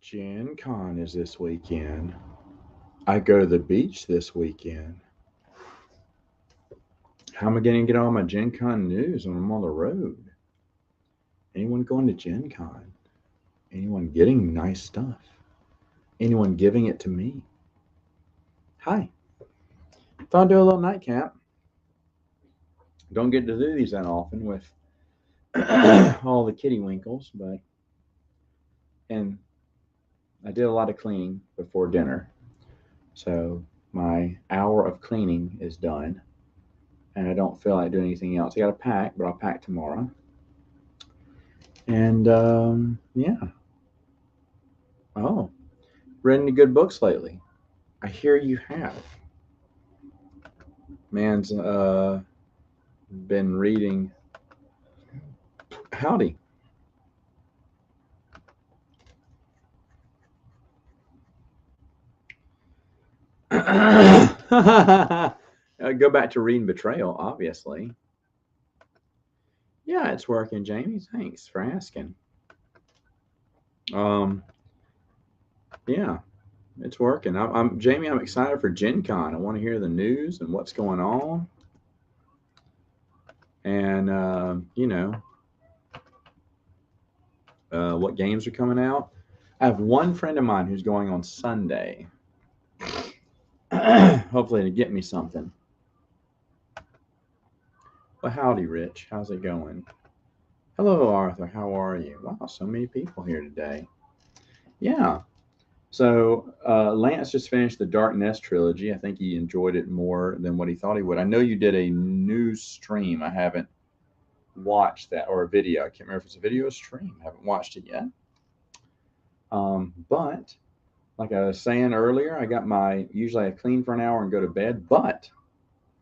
Gen Con is this weekend. I go to the beach this weekend. How am I going to get all my Gen Con news when I'm on the road? Anyone going to Gen Con? Anyone getting nice stuff? Anyone giving it to me? Hi. Thought I'd do a little nightcap. Don't get to do these that often with all the kitty winkles, but and I did a lot of cleaning before dinner. So my hour of cleaning is done and I don't feel like doing anything else. I got to pack, but I'll pack tomorrow. And yeah. Oh, read any good books lately? I hear you have. Man's been reading. Howdy. Go back to reading Betrayal, obviously. Yeah, it's working, Jamie. Thanks for asking. Um, yeah, it's working. I'm Jamie. I'm excited for Gen Con. I want to hear the news and what's going on, and what games are coming out. I have one friend of mine who's going on Sunday. Hopefully, to get me something. Well, howdy, Rich. How's it going? Hello, Arthur. How are you? Wow, so many people here today. Yeah. So Lance just finished the Dark Nest trilogy. I think he enjoyed it more than what he thought he would. I know you did a news stream. I haven't watched that, or a video. I can't remember if it's a video or stream. I haven't watched it yet. But like I was saying earlier, usually I clean for an hour and go to bed, but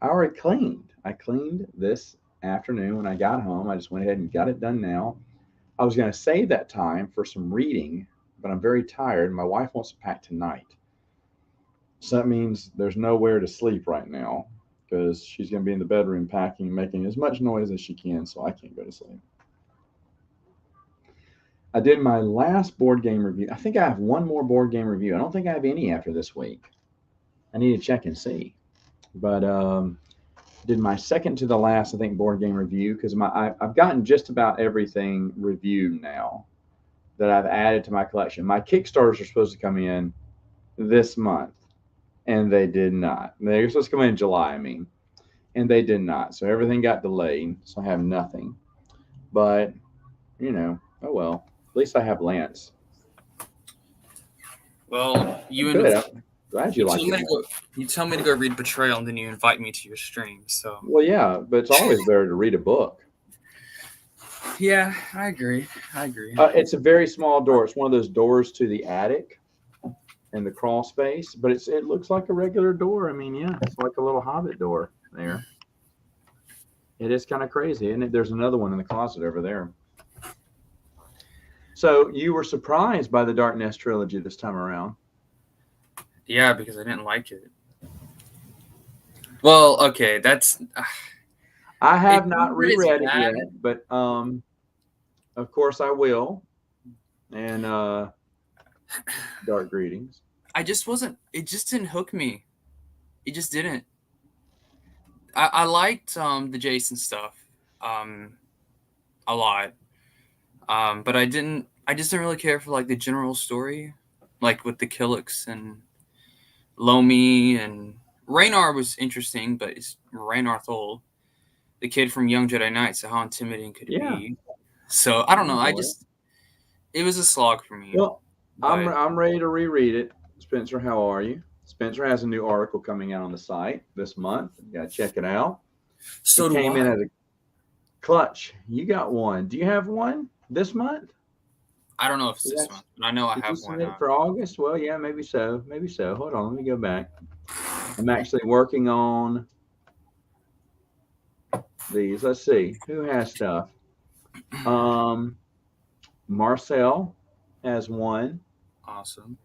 I already cleaned. I cleaned this afternoon when I got home. I just went ahead and got it done now. I was going to save that time for some reading, but I'm very tired. My wife wants to pack tonight. So that means there's nowhere to sleep right now because she's going to be in the bedroom packing, making as much noise as she can, so I can't go to sleep. I did my last board game review. I think I have one more board game review. I don't think I have any after this week. I need to check and see. But did my second to the last, I think, board game review because I've gotten just about everything reviewed now that I've added to my collection. My Kickstarters are supposed to come in this month, and they did not. They were supposed to come in July, I mean, and they did not. So everything got delayed. So I have nothing. But oh well. At least I have Lance. Well, Good. I'm glad you like it. You tell me to go read Betrayal, and then you invite me to your stream. So Well, yeah, but it's always better to read a book. yeah, I agree. It's a very small door. It's one of those doors to the attic and the crawl space, but it looks like a regular door. I mean, yeah, it's like a little hobbit door there. It is kind of crazy, isn't it? There's another one in the closet over there. So you were surprised by the Dark Nest trilogy this time around? Yeah, because I didn't like it. Well, okay, that's. I have not reread it yet, but of course I will. And dark greetings. I just wasn't. It just didn't hook me. It just didn't. I liked the Jason stuff a lot, but I just didn't really care for like the general story, like with the Killix and Lomi, and Raynar was interesting, but it's Raynar Thol, the kid from Young Jedi Knight. So how intimidating could it be? So I don't know. It was a slog for me. Well, I'm ready to reread it. Spencer, how are you? Spencer has a new article coming out on the site this month. You gotta check it out. So it came in as a clutch. You got one. Do you have one this month? I don't know if it's this month. I know I have one for August. Well, yeah, maybe so. Maybe so. Hold on, let me go back. I'm actually working on these. Let's see who has stuff. Marcel has one. Awesome.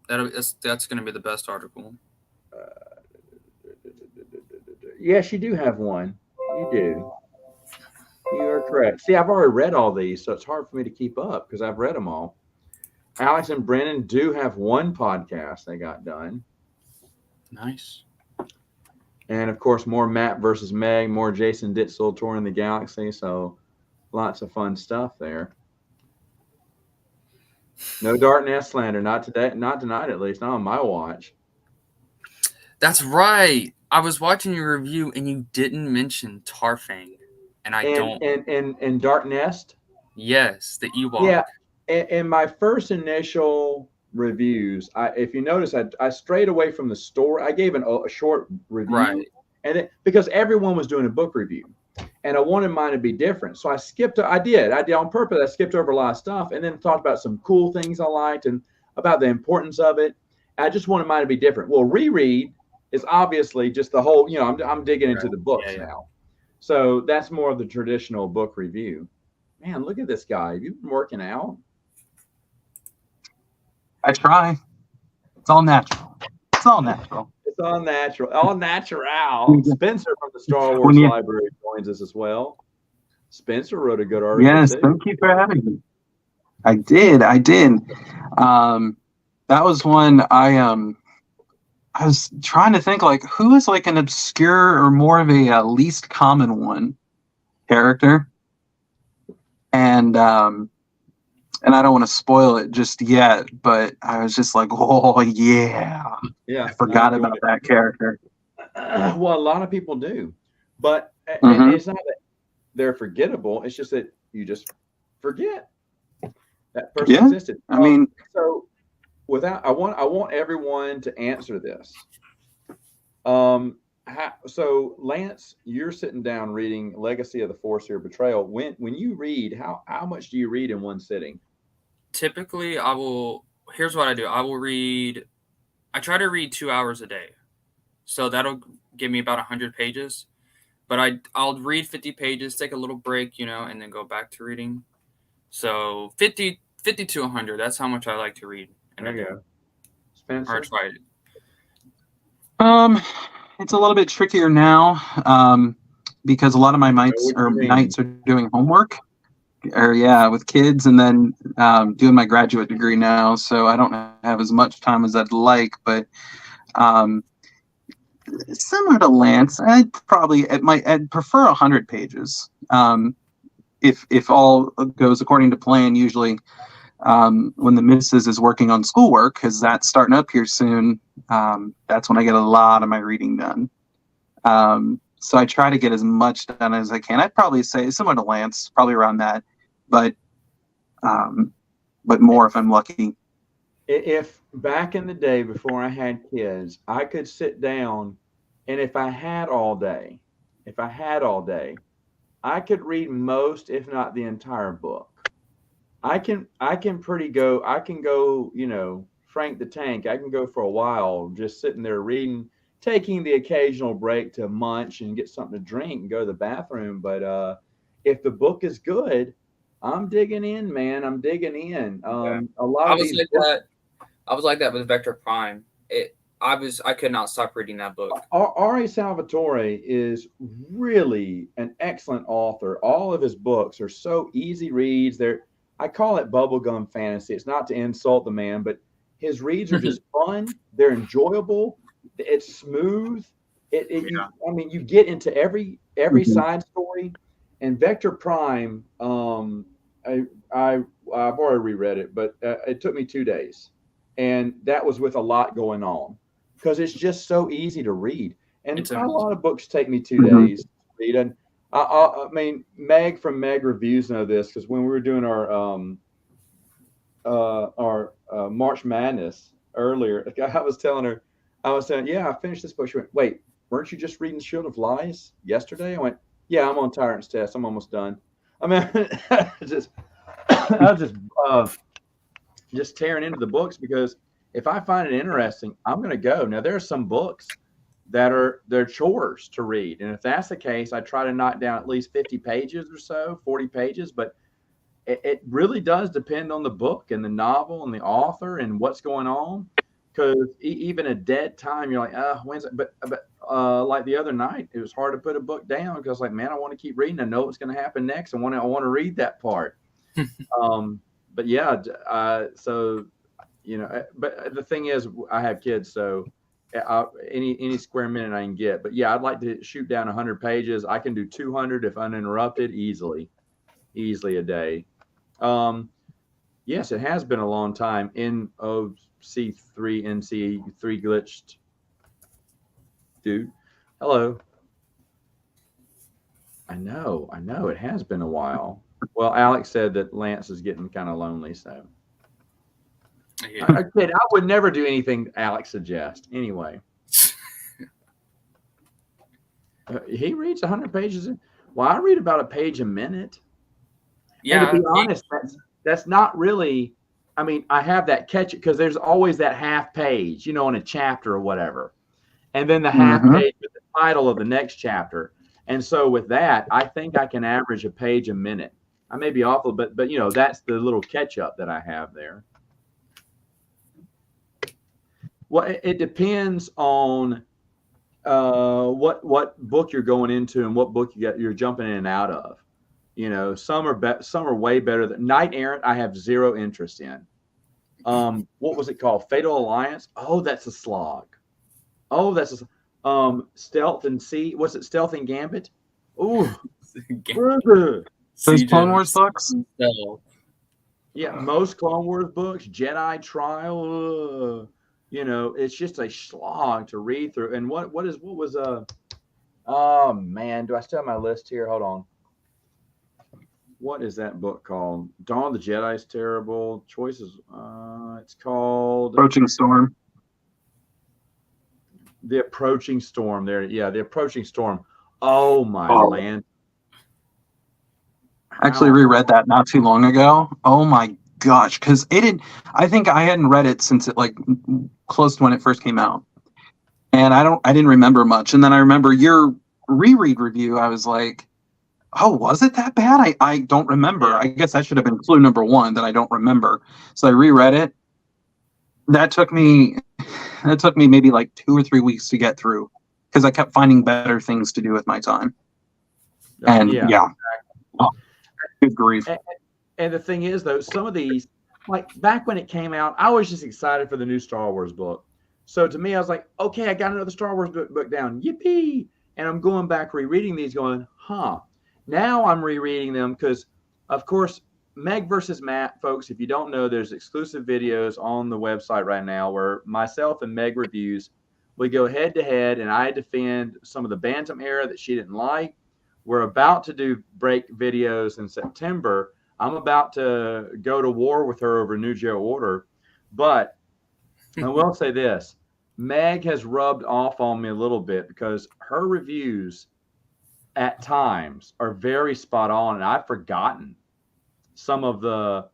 That's going to be the best article. Yes, you do have one. You do. You are correct. See, I've already read all these, so it's hard for me to keep up because I've read them all. Alex and Brennan do have one podcast they got done. Nice. And of course, more Matt versus Meg, more Jason Ditzel touring the galaxy. So lots of fun stuff there. No Dark Nest slander, not today, not tonight at least, not on my watch. That's right. I was watching your review and you didn't mention Tarfang, and I And don't. and Dark Nest, Yes, the Ewok. yeah. In my first initial reviews, if you notice, I strayed away from the story. I gave a short review, Right. and because everyone was doing a book review, and I wanted mine to be different, so I skipped. I did on purpose. I skipped over a lot of stuff, and then talked about some cool things I liked and about the importance of it. I just wanted mine to be different. Well, reread is obviously just the whole. I'm digging into Right. the Yeah, books yeah. now, so that's more of the traditional book review. Man, look at this guy. Have you been working out? I try. It's all natural. It's all natural. It's all natural. All natural. Spencer from the Star When Wars you, Library joins us as well. Spencer wrote a good article yes, too. thank you for having me. I did. That was one I was trying to think like who is like an obscure or more of a least common one character, and I don't want to spoil it just yet, but I was just like, oh yeah, Yeah, I forgot about that character. Well, a lot of people do, but and Mm-hmm. it's not that they're forgettable. It's just that you just forget that person Yeah, existed. I mean, So I want everyone to answer this. So Lance, you're sitting down reading Legacy of the Force here, Betrayal. When you read, how much do you read in one sitting? Typically, I will. Here's what I do. I will read. I try to read 2 hours a day, so that'll give me about 100 pages. But I'll read 50 pages, take a little break, and then go back to reading. So 50 to 100. That's how much I like to read in There a you day. go, Or Spencer. try it. um, it's a little bit trickier now, because a lot of my Know nights what you mean? are doing homework, or yeah, with kids, and then doing my graduate degree now. So I don't have as much time as I'd like, but um, similar to Lance, I'd prefer 100 pages. If all goes according to plan, usually when the missus is working on schoolwork, because that's starting up here soon, that's when I get a lot of my reading done. So I try to get as much done as I can. I'd probably say similar to Lance, probably around that, but um, more if I'm lucky. If back in the day before I had kids, I could sit down and if I had all day, I could read most, if not the entire book. I can go, Frank the Tank. I can go for a while just sitting there reading, taking the occasional break to munch and get something to drink and go to the bathroom. But if the book is good, I'm digging in, man. I'm digging in. Yeah. A lot I of was these like books. that. I was like that with Vector Prime. I could not stop reading that book. R.A. Salvatore is really an excellent author. All of his books are so easy reads. I call it bubblegum fantasy. It's not to insult the man, but his reads are just fun. They're enjoyable. It's smooth. Yeah. You get into every Mhm. side story. And Vector Prime, I, I've already reread it, but it took me 2 days, and that was with a lot going on because it's just so easy to read. And It's a amazing. lot of books take me two Mhm. days to read. And Meg from Meg Reviews know this because when we were doing our March Madness earlier, I was saying, yeah, I finished this book. She went, wait, weren't you just reading Shield of Lies yesterday? I went, yeah, I'm on Tyrant's Test. I'm almost done. I mean, just I was just tearing into the books because if I find it interesting, I'm going to go. Now there are some books they're chores to read, and if that's the case, I try to knock down at least 50 pages or so, 40 pages. But it really does depend on the book and the novel and the author and what's going on. Because even a dead time, you're like, when's it? But like the other night, it was hard to put a book down because like, man, I want to keep reading. I know what's going to happen next. I want to read that part. Um, but yeah, so but the thing is, I have kids, so any square minute I can get. But yeah, I'd like to shoot down 100 pages. I can do 200 if uninterrupted, easily a day. Um, yes, it has been a long time. NC3 glitched, dude. Hello. I know. It has been a while. Well, Alex said that Lance is getting kind of lonely, so. Yeah. Kid, I would never do anything Alex suggests. Anyway, he reads 100 pages. Well, I read about a page a minute. And to Yeah. be honest, that's not really. I mean, I have that catch it because there's always that half page, in a chapter or whatever, and then the half Mm-hmm. page with the title of the next chapter. And so with that, I think I can average a page a minute. I may be awful, but that's the little catch up that I have there. Well, it depends on what book you're going into and what book you're jumping in and out of. Some are way better than Knight Errant. I have zero interest in. What was it called? Fatal Alliance. Oh, that's a slog. Oh, that's Stealth and Sea. Was it Stealth and Gambit? Ooh, Those Clone Wars books. yeah, most Clone Wars books, Jedi Trial. It's just a slog to read through. And what was oh man, do I still have my list here? Hold on. What is that book called? Dawn of the Jedi is terrible. Choices. It's called Approaching Storm. The Approaching Storm. There, yeah, The Approaching Storm. Oh my land! I actually reread that not too long ago. Oh my gosh, because I think I hadn't read it since it close to when it first came out, and I didn't remember much. And then I remember your reread review. I was like, oh, was it that bad? I don't remember. I guess that should have been clue number one that I don't remember. So I reread it. That took me maybe 2 or 3 weeks to get through because I kept finding better things to do with my time. And yeah. Oh, good grief. And the thing is, though, some of these, back when it came out, I was just excited for the new Star Wars book. So to me, I was like, okay, I got another Star Wars book down. Yippee! And I'm going back rereading these going, huh. Now I'm rereading them because, of course, Meg versus Matt, folks, if you don't know, there's exclusive videos on the website right now where myself and Meg reviews, we go head to head and I defend some of the Bantam era that she didn't like. We're about to do break videos in September. I'm about to go to war with her over New Geo Order. But I will say this. Meg has rubbed off on me a little bit because her reviews at times are very spot on. And I've forgotten some of the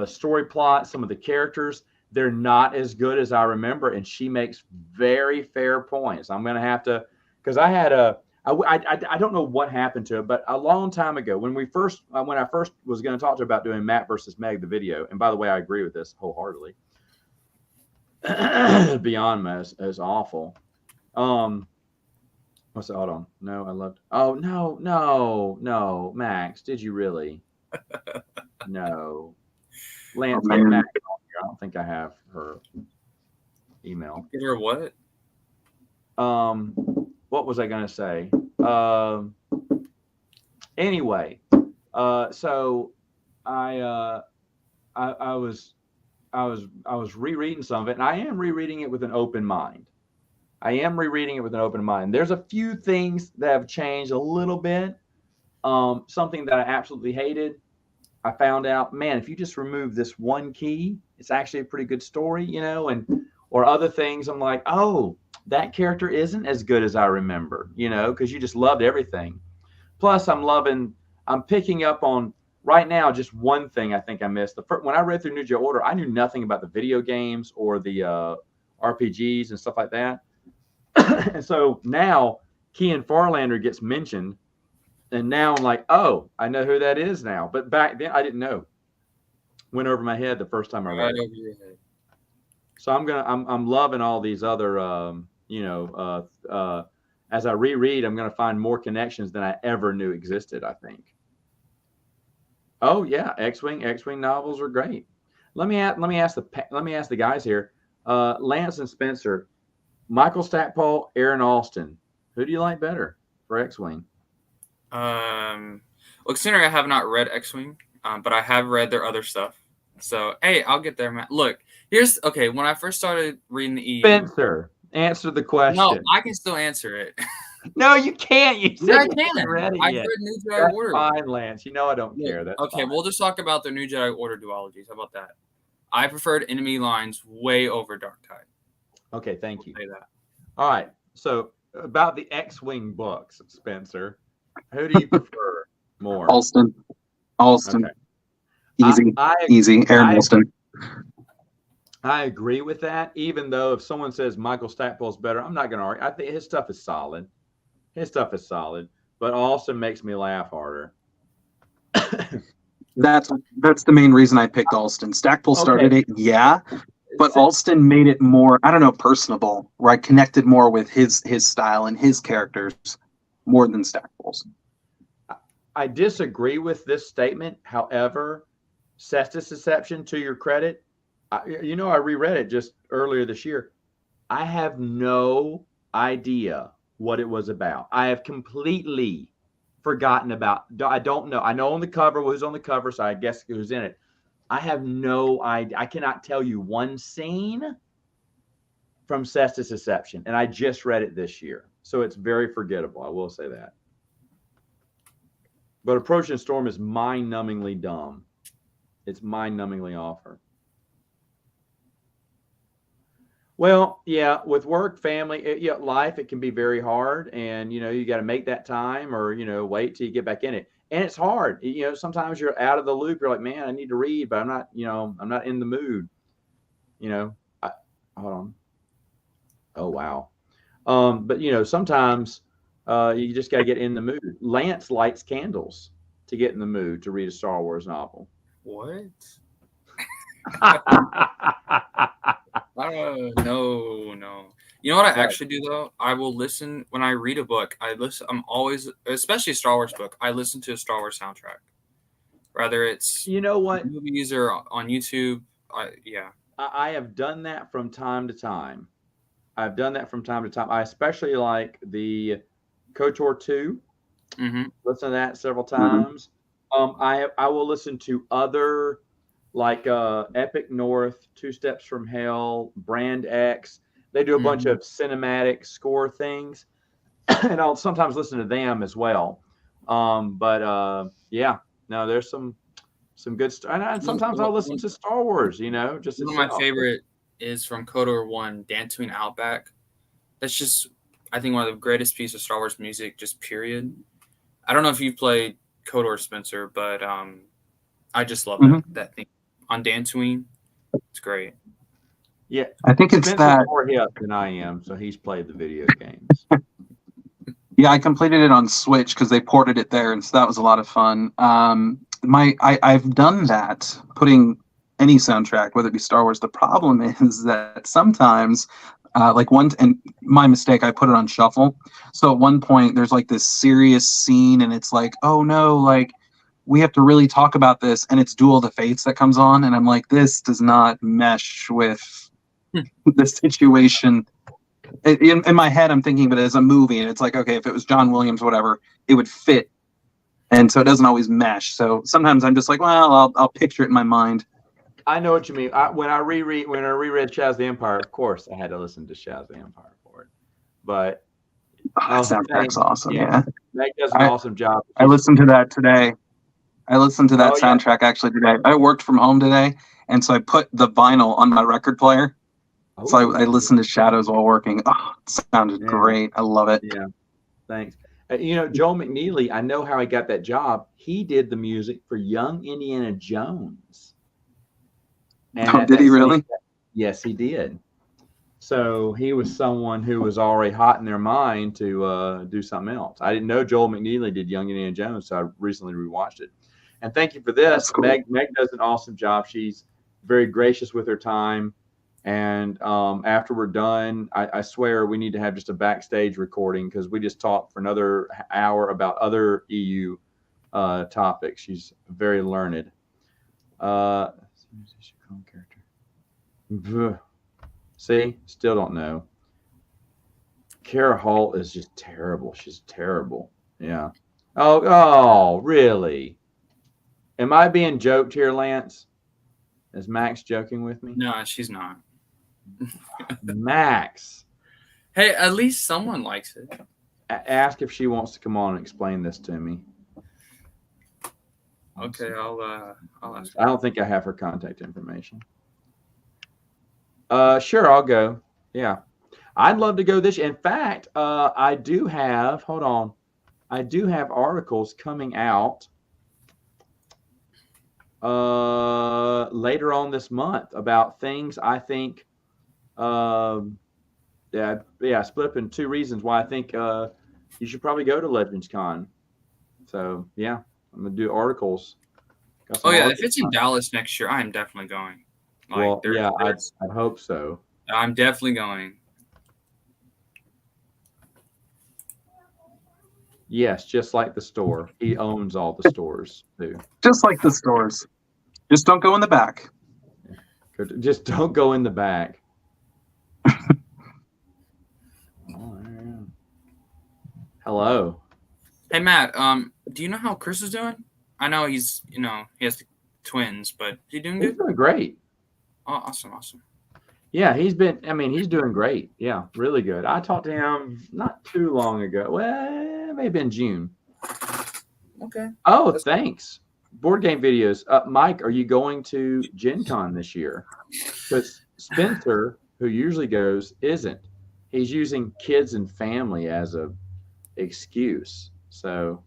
story plot, some of the characters. They're not as good as I remember. And she makes very fair points. I'm going to have to, because I had I don't know what happened to it, but a long time ago when I first was going to talk to her about doing Matt versus Meg, the video, and by the way, I agree with this wholeheartedly. Beyond me is awful. What's that? Hold on. No, I loved. Oh no, Max, did you really? No, Lance, get Max on here. I don't think I have her email. Give her what? What was I going to say? Anyway, so I was rereading some of it, and I am rereading it with an open mind. There's a few things that have changed a little bit. Something that I absolutely hated. I found out, man, if you just remove this one key, it's actually a pretty good story, or other things. I'm like, oh, that character isn't as good as I remember, because you just loved everything. Plus, I'm picking up on right now just one thing I think I missed. When I read through New Geo Order, I knew nothing about the video games or the RPGs and stuff like that. And so now Kean Farlander gets mentioned, and now I'm like, oh, I know who that is now. But back then I didn't know. Went over my head the first time I read it. So I'm loving all these other as I reread, I'm gonna find more connections than I ever knew existed, I think. Oh yeah, X-wing novels are great. Let me ask the guys here. Lance and Spencer, Michael Stackpole, Aaron Alston. Who do you like better for X-wing? Well, considering I have not read X-wing, but I have read their other stuff. So hey, I'll get there, man. Look, here's okay. When I first started reading the EU, Spencer, answer the no, question. I can still answer it. No, you can't. You Yeah, said I you can. hadn't read it I've yet. read New Jedi That's Order. fine, Lance. You know I don't Look, care. That's okay, fine. we'll just talk about the New Jedi Order duologies. How about that? I preferred Enemy Lines way over Dark Tide. Okay, thank you. Say that. All right. So about the X-wing books, Spencer, who do you prefer more? Alston. Okay. Easy. I Easy. Aaron I Alston. I agree with that. Even though if someone says Michael Stackpole's better, I'm not going to argue. I think his stuff is solid. His stuff is solid, but Alston makes me laugh harder. That's the main reason I picked Alston. Stackpole started it, yeah, but Alston made it more, I don't know, personable, where I connected more with his style and his characters more than Stackpole's. I disagree with this statement. However, Cestus Deception, to your credit, I reread it just earlier this year. I have no idea what it was about. I have completely forgotten about. I don't know. I know on the cover who's on the cover, so I guess who's in it. I have no idea. I cannot tell you one scene from Cestus Deception, and I just read it this year, so it's very forgettable. I will say that. But Approaching Storm is mind-numbingly dumb. It's mind-numbingly awful. Well, yeah, with work, family, life, it can be very hard, and you got to make that time, or wait till you get back in it, and it's hard. Sometimes you're out of the loop. You're like, man, I need to read, but I'm not in the mood. Hold on. Oh wow. But sometimes you just got to get in the mood. Lance lights candles to get in the mood to read a Star Wars novel. What? No. You know what I actually do though? I will listen when I read a book. I'm always, especially a Star Wars book. I listen to a Star Wars soundtrack, whether it's what movies or on YouTube. I have done that from time to time. I especially like the KOTOR 2. Mm-hmm. Listen to that several times. I will listen to other like Epic North, Two Steps from Hell, Brand X. They do a bunch of cinematic score things, and I'll sometimes listen to them as well. There's some good stuff. And sometimes I'll listen to Star Wars. Just one of my favorite is from KOTOR 1, Dantooine Outback. That's just, I think, one of the greatest pieces of Star Wars music, just period. I don't know if you've played KOTOR, Spencer, but I just love that thing on Dantooine. It's great. Yeah, I think it's Spencer's more hip than I am, so he's played the video games. Yeah, I completed it on Switch because they ported it there, and so that was a lot of fun. I've done that, putting any soundtrack, whether it be Star Wars. The problem is that sometimes, and my mistake, I put it on shuffle. So at one point, there's like this serious scene, and it's like, oh no, like we have to really talk about this, and it's Duel of the Fates that comes on, and I'm like, this does not mesh with the situation. In my head, I'm thinking of it as a movie, and it's like, okay, if it was John Williams, whatever, it would fit, and so it doesn't always mesh. So sometimes I'm just like, well, I'll picture it in my mind. I know what you mean. When I reread Shaz of the Empire, of course, I had to listen to Shaz of the Empire for it. But soundtrack's awesome. Yeah, Meg does an awesome job. I listened to that today. I listened to that soundtrack actually today. I worked from home today, and so I put the vinyl on my record player. So I listened to Shadows while working. Oh, it sounded great. I love it. Yeah, thanks. Joel McNeely, I know how he got that job. He did the music for Young Indiana Jones. And did he really? Yes, he did. So he was someone who was already hot in their mind to do something else. I didn't know Joel McNeely did Young Indiana Jones, so I recently rewatched it. And thank you for this. Cool. Meg does an awesome job. She's very gracious with her time. And after we're done, I swear we need to have just a backstage recording because we just talked for another hour about other EU topics. She's very learned. Uh, character. See, still don't know. Kara Hall is just terrible. She's terrible. Yeah. Oh, really? Am I being joked here, Lance? Is Max joking with me? No, she's not. Max. Hey, at least someone likes it. Ask if she wants to come on and explain this to me. Okay, I'll ask her. I don't think I have her contact information. Sure, I'll go. Yeah. I'd love to go this year. In fact, I do have, hold on. I do have articles coming out later on this month about things I think split up in two reasons why I think you should probably go to Legends Con. So yeah, I'm gonna do articles. Oh yeah, if it's in Dallas next year, I am definitely going. Like, well, yeah, I hope so. I'm definitely going. Yes, just like the store. He owns all the stores too. Just like the stores. Just don't go in the back. Just don't go in the back. Hello. Hey Matt, do you know how Chris is doing? I know he's, he has the twins, but is he doing good? He's doing great. Oh, awesome. Yeah, he's doing great. Yeah, really good. I talked to him not too long ago. Well, maybe in June. Okay. Oh, thanks. Board game videos. Mike, are you going to Gen Con this year? Because Spencer, who usually goes, isn't. He's using kids and family as a excuse. So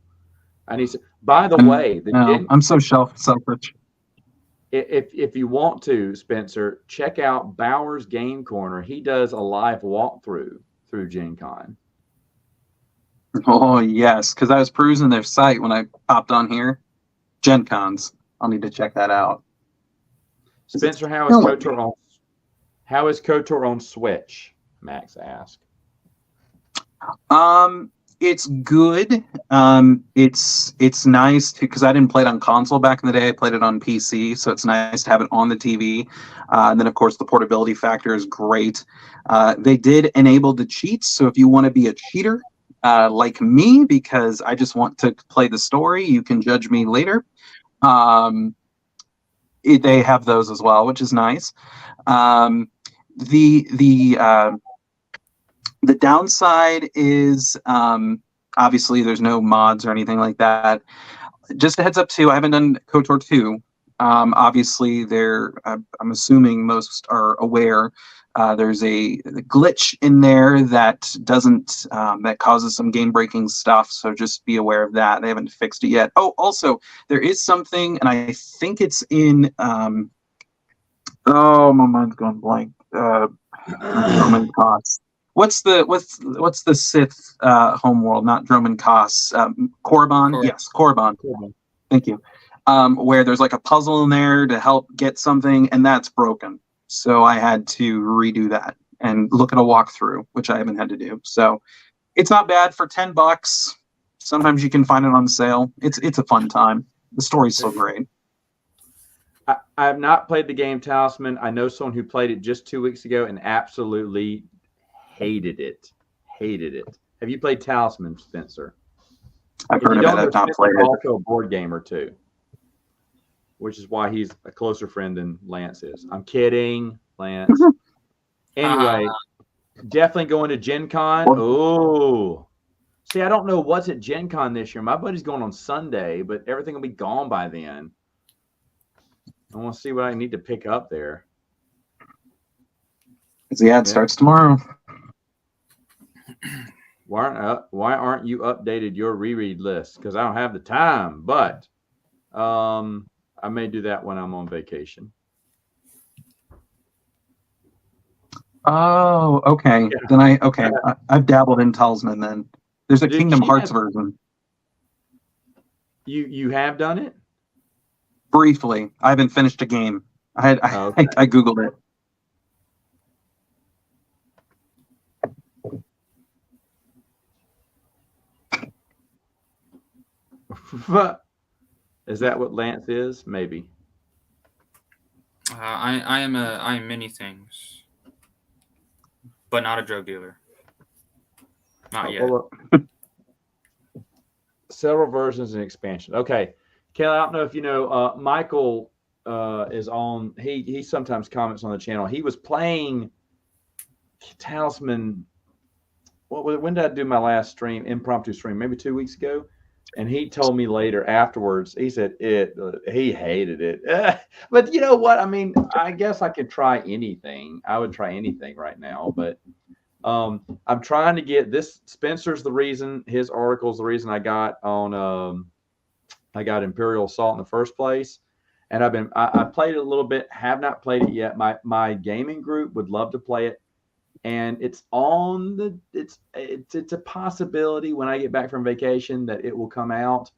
I need to. By the way, I'm so selfish. If you want to, Spencer, check out Bauer's Game Corner. He does a live walkthrough through Gen Con. Oh yes, because I was perusing their site when I popped on here. Gen Cons. I'll need to check that out. Spencer, how is KOTOR on Switch? Max asked. It's good. It's nice because I didn't play it on console back in the day. I played it on PC, so it's nice to have it on the TV. And then, of course, the portability factor is great. They did enable the cheats, so if you want to be a cheater like me, because I just want to play the story, you can judge me later. They have those as well, which is nice. The downside is obviously there's no mods or anything like that. Just a heads up too, I haven't done KOTOR 2. Obviously, I'm assuming most are aware. There's a glitch in there that doesn't that causes some game-breaking stuff. So just be aware of that. They haven't fixed it yet. Oh, also there is something, and I think it's in. Oh, my mind's going blank. Roman Costs. What's the Sith homeworld? Not Droman Koss. Korriban. Yes, Korriban. Thank you. Where there's like a puzzle in there to help get something, and that's broken. So I had to redo that and look at a walkthrough, which I haven't had to do. So it's not bad for $10. Sometimes you can find it on sale. It's a fun time. The story's so great. I have not played the game Talisman. I know someone who played it just 2 weeks ago and absolutely hated it. Have you played Talisman, Spencer? I've heard of it. I've not played it. Also a board gamer too, which is why he's a closer friend than Lance is. I'm kidding, Lance. Anyway, definitely going to Gen Con. Oh, see, I don't know what's at Gen Con this year. My buddy's going on Sunday, but everything will be gone by then. I want to see what I need to pick up there. Yeah, it starts tomorrow. Why aren't you updated your reread list? Because I don't have the time, but I may do that when I'm on vacation. Oh, okay. Yeah. Then I've dabbled in Talisman. Then there's a Kingdom Hearts version. You have done it? Briefly. I haven't finished a game. I googled it. Is that what Lance is? Maybe. I am many things, but not a drug dealer. Not yet. Well, several versions and expansion. Okay, Kelly, I don't know if you know. Michael is on. He sometimes comments on the channel. He was playing Talisman. When did I do my last stream? Impromptu stream, maybe 2 weeks ago. And he told me later afterwards. He said he hated it. But you know what? I mean, I guess I could try anything. I would try anything right now. But I'm trying to get this. Spencer's the reason. His article's the reason I got on. I got Imperial Assault in the first place, and I played it a little bit. Have not played it yet. My gaming group would love to play it, and it's a possibility when I get back from vacation that it will come out.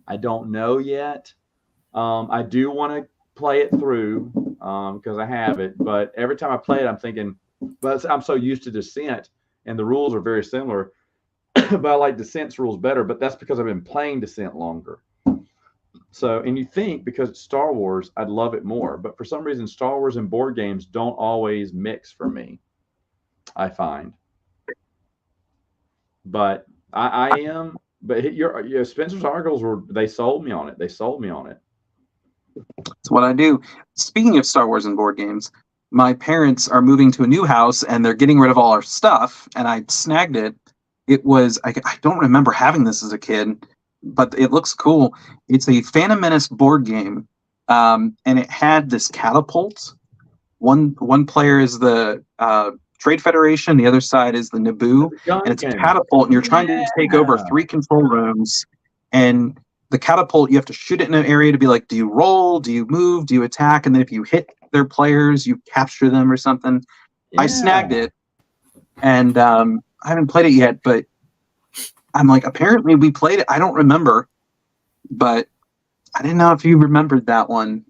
I don't know yet. I do want to play it through because I have it, but every time I play it, I'm thinking, but I'm so used to Descent, and the rules are very similar. But I like Descent's rules better. But that's because I've been playing Descent longer. So, and you think because it's Star Wars, I'd love it more. But for some reason, Star Wars and board games don't always mix for me, I find. But I am. But your Spencer's articles they sold me on it. They sold me on it. That's what I do. Speaking of Star Wars and board games, my parents are moving to a new house and they're getting rid of all our stuff, and I snagged it. It was I don't remember having this as a kid, but it looks cool. It's a Phantom Menace board game, and it had this catapult. One player is the Trade Federation, the other side is the Naboo, and it's a catapult, and you're trying to take over 3 control rooms, and the catapult, you have to shoot it in an area to be like, do you roll, do you move, do you attack, and then if you hit their players, you capture them or something. Yeah. I snagged it, and I haven't played it yet, but I'm like, apparently we played it. I don't remember, but I didn't know if you remembered that one.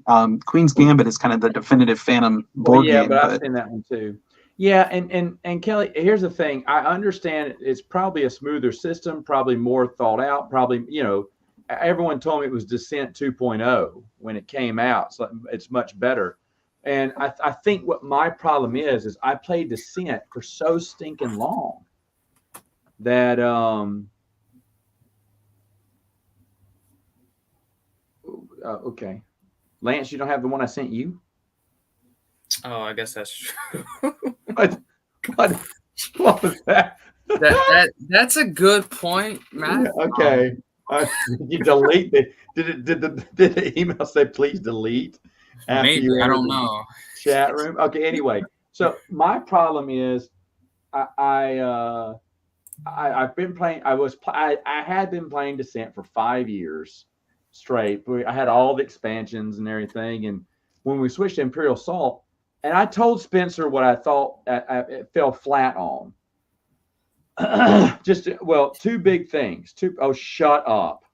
Queen's Gambit is kind of the definitive Phantom board game. Yeah, but I've seen that one too. Yeah, and Kelly, here's the thing. I understand it's probably a smoother system, probably more thought out, probably, everyone told me it was Descent 2.0 when it came out, so it's much better. And I think what my problem is I played Descent for so stinking long that okay, Lance, you don't have the one I sent you? Oh, I guess that's true. What was that? That's a good point, Matt. Yeah, okay. You delete it. Did the email say please delete? Maybe, I don't know. Chat room. Okay. Anyway, so my problem is I've been playing. I had been playing Descent for 5 years straight. I had all the expansions and everything, and when we switched to Imperial Assault, and I told Spencer what I thought it fell flat on. Just, well, 2 big things. Oh, shut up.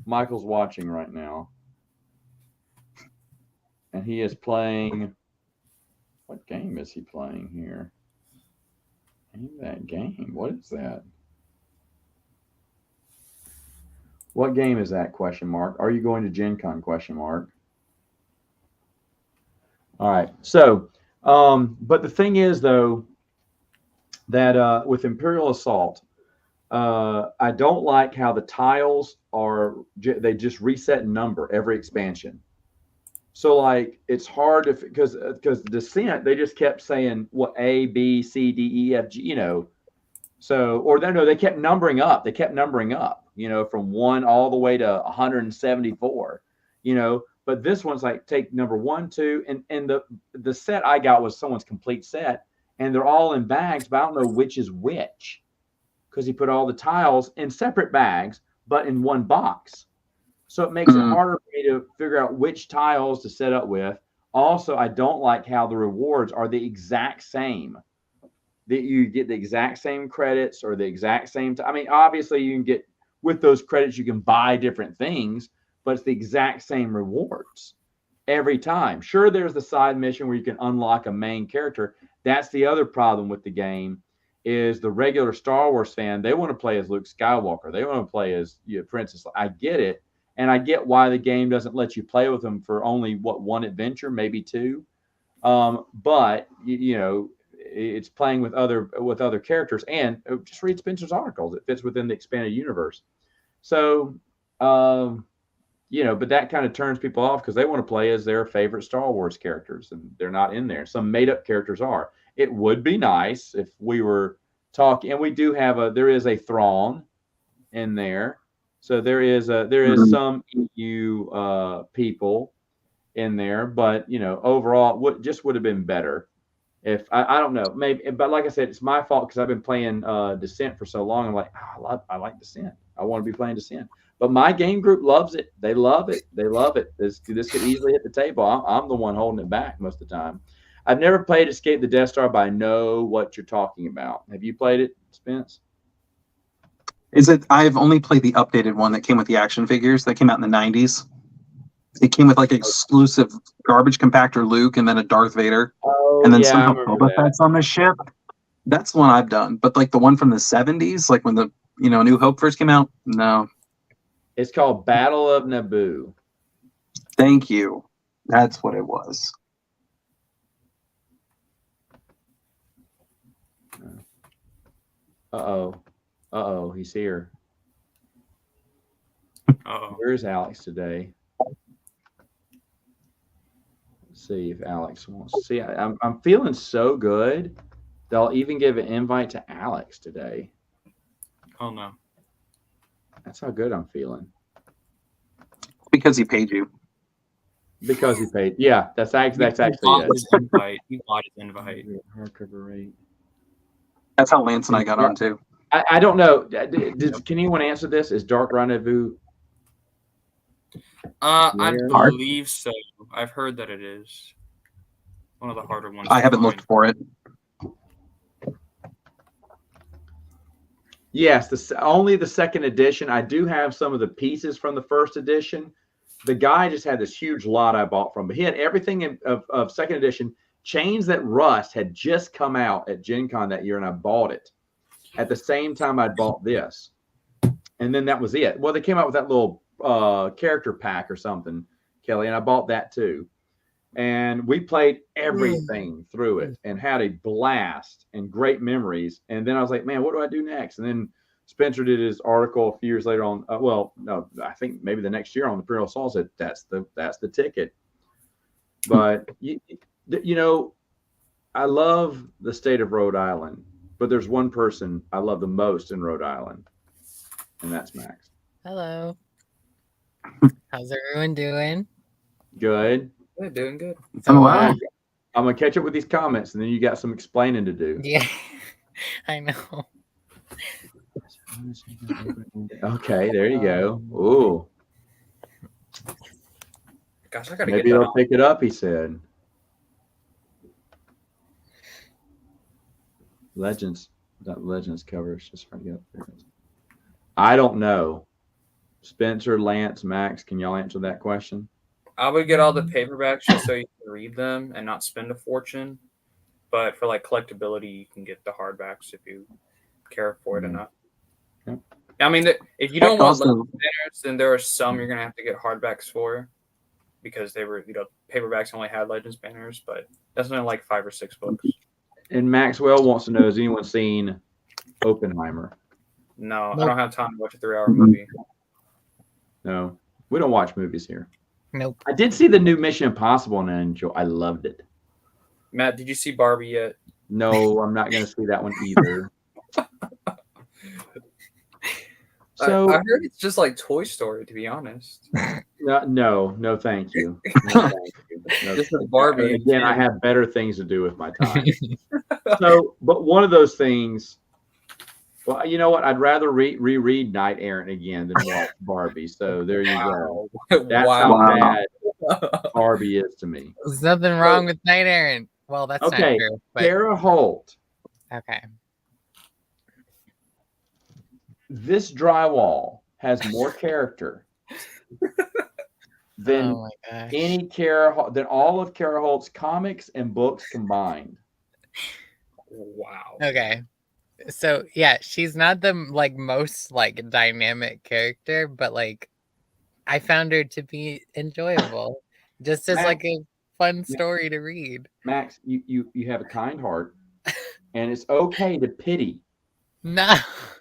Michael's watching right now. And he is playing. What game is he playing here? Ain't that game? What is that? What game is that? Question mark. Are you going to Gen Con? Question mark. All right. So, but the thing is, though, that with Imperial Assault, I don't like how the tiles they just reset number every expansion. So like it's hard because Descent, they just kept saying what A, B, C, D, E, F, G, So, or they kept numbering up. They kept numbering up, from 1 all the way to 174, But this one's like take number 1, 2, and the set I got was someone's complete set. And they're all in bags, but I don't know which is which because he put all the tiles in separate bags, but in one box. So it makes it harder for me to figure out which tiles to set up with. Also, I don't like how the rewards are the exact same. That you get the exact same credits or the exact same. I mean, obviously, you can get with those credits, you can buy different things, but it's the exact same rewards every time. Sure, there's the side mission where you can unlock a main character. That's the other problem with the game is the regular Star Wars fan, they want to play as Luke Skywalker. They want to play as Princess. I get it. And I get why the game doesn't let you play with them for only one adventure, maybe two. But you know, it's playing with other characters, and just read Spencer's articles. It fits within the expanded universe. So, you know, but that kind of turns people off because they want to play as their favorite Star Wars characters, and they're not in there. Some made up characters are. It would be nice if we were talking, and we do have there is a Thrawn in there, so there is some EU people in there, but you know, overall, would have been better if I don't know, maybe. But like I said, it's my fault because I've been playing Descent for so long. I'm like, I like Descent. I want to be playing Descent. But my game group loves it. They love it. They love it. This could easily hit the table. I'm the one holding it back most of the time. I've never played Escape the Death Star, but I know what you're talking about. Have you played it, Spence? Is it? I've only played the updated one that came with the action figures that came out in the 90s. It came with like exclusive garbage compactor Luke and then a Darth Vader. Oh, and then yeah, somehow Boba Fett's on the ship. That's the one I've done. But like the one from the 70s, like when the New Hope first came out, no. It's called Battle of Naboo. Thank you. That's what it was. Uh-oh, he's here. Where's Alex today? Let's see if Alex wants to see. I'm feeling so good that I'll even give an invite to Alex today. Oh no. That's how good I'm feeling. Because he paid you. Because he paid. Yeah, that's actually it. He bought his invite. Hardcover rate. That's how Lance and I got on too. I don't know. Can anyone answer this? Is Dark Rendezvous? I believe so. I've heard that it is one of the harder ones. I haven't looked for it. Yes, only the second edition. I do have some of the pieces from the first edition. The guy just had this huge lot I bought from, but he had everything of second edition. Chains That Rust had just come out at Gen Con that year, and I bought it at the same time I bought this. And then that was it. Well, they came out with that little character pack or something, Kelly, and I bought that too. And we played everything through it and had a blast and great memories. And then I was like, man, what do I do next? And then Spencer did his article a few years later on. I think maybe the next year on Imperial Assault said that's the ticket. But you know, I love the state of Rhode Island, but there's one person I love the most in Rhode Island, and that's Max. Hello. How's everyone doing? Good. We're doing good. Oh, wow. I'm gonna catch up with these comments, and then you got some explaining to do. Yeah, I know. Okay, there you go. Ooh. Gosh, I gotta Maybe get they'll pick it up, he said. Legends. That Legends cover is just trying to get up there. I don't know. Spencer, Lance, Max, can y'all answer that question? I would get all the paperbacks just so you can read them and not spend a fortune. But for like collectability, you can get the hardbacks if you care for it enough. Yep. I mean, if you don't want Legends banners, then there are some you're gonna have to get hardbacks for because they were, paperbacks only had Legends banners, but that's only like 5 or 6 books. And Maxwell wants to know: has anyone seen Oppenheimer? No, nope. I don't have time to watch a 3-hour movie. No, we don't watch movies here. Nope. I did see the new Mission Impossible and I loved it. Matt, did you see Barbie yet? No, I'm not going to see that one either. So I heard it's just like Toy Story, to be honest. No, thank you. No, thank you. No, just with Barbie. Again, I have better things to do with my time. But one of those things. Well, you know what? I'd rather reread Knight Errant again than watch Barbie. So there you go. That's how bad Barbie is to me. There's nothing wrong with Knight Errant. Well, that's okay. Not true. But... Kara Holt. Okay. This drywall has more character than than all of Kara Holt's comics and books combined. Wow. Okay. So yeah, she's not the most dynamic character, but I found her to be enjoyable, just as Max, like a fun Ma- story to read. Max, you have a kind heart, and it's okay to pity No,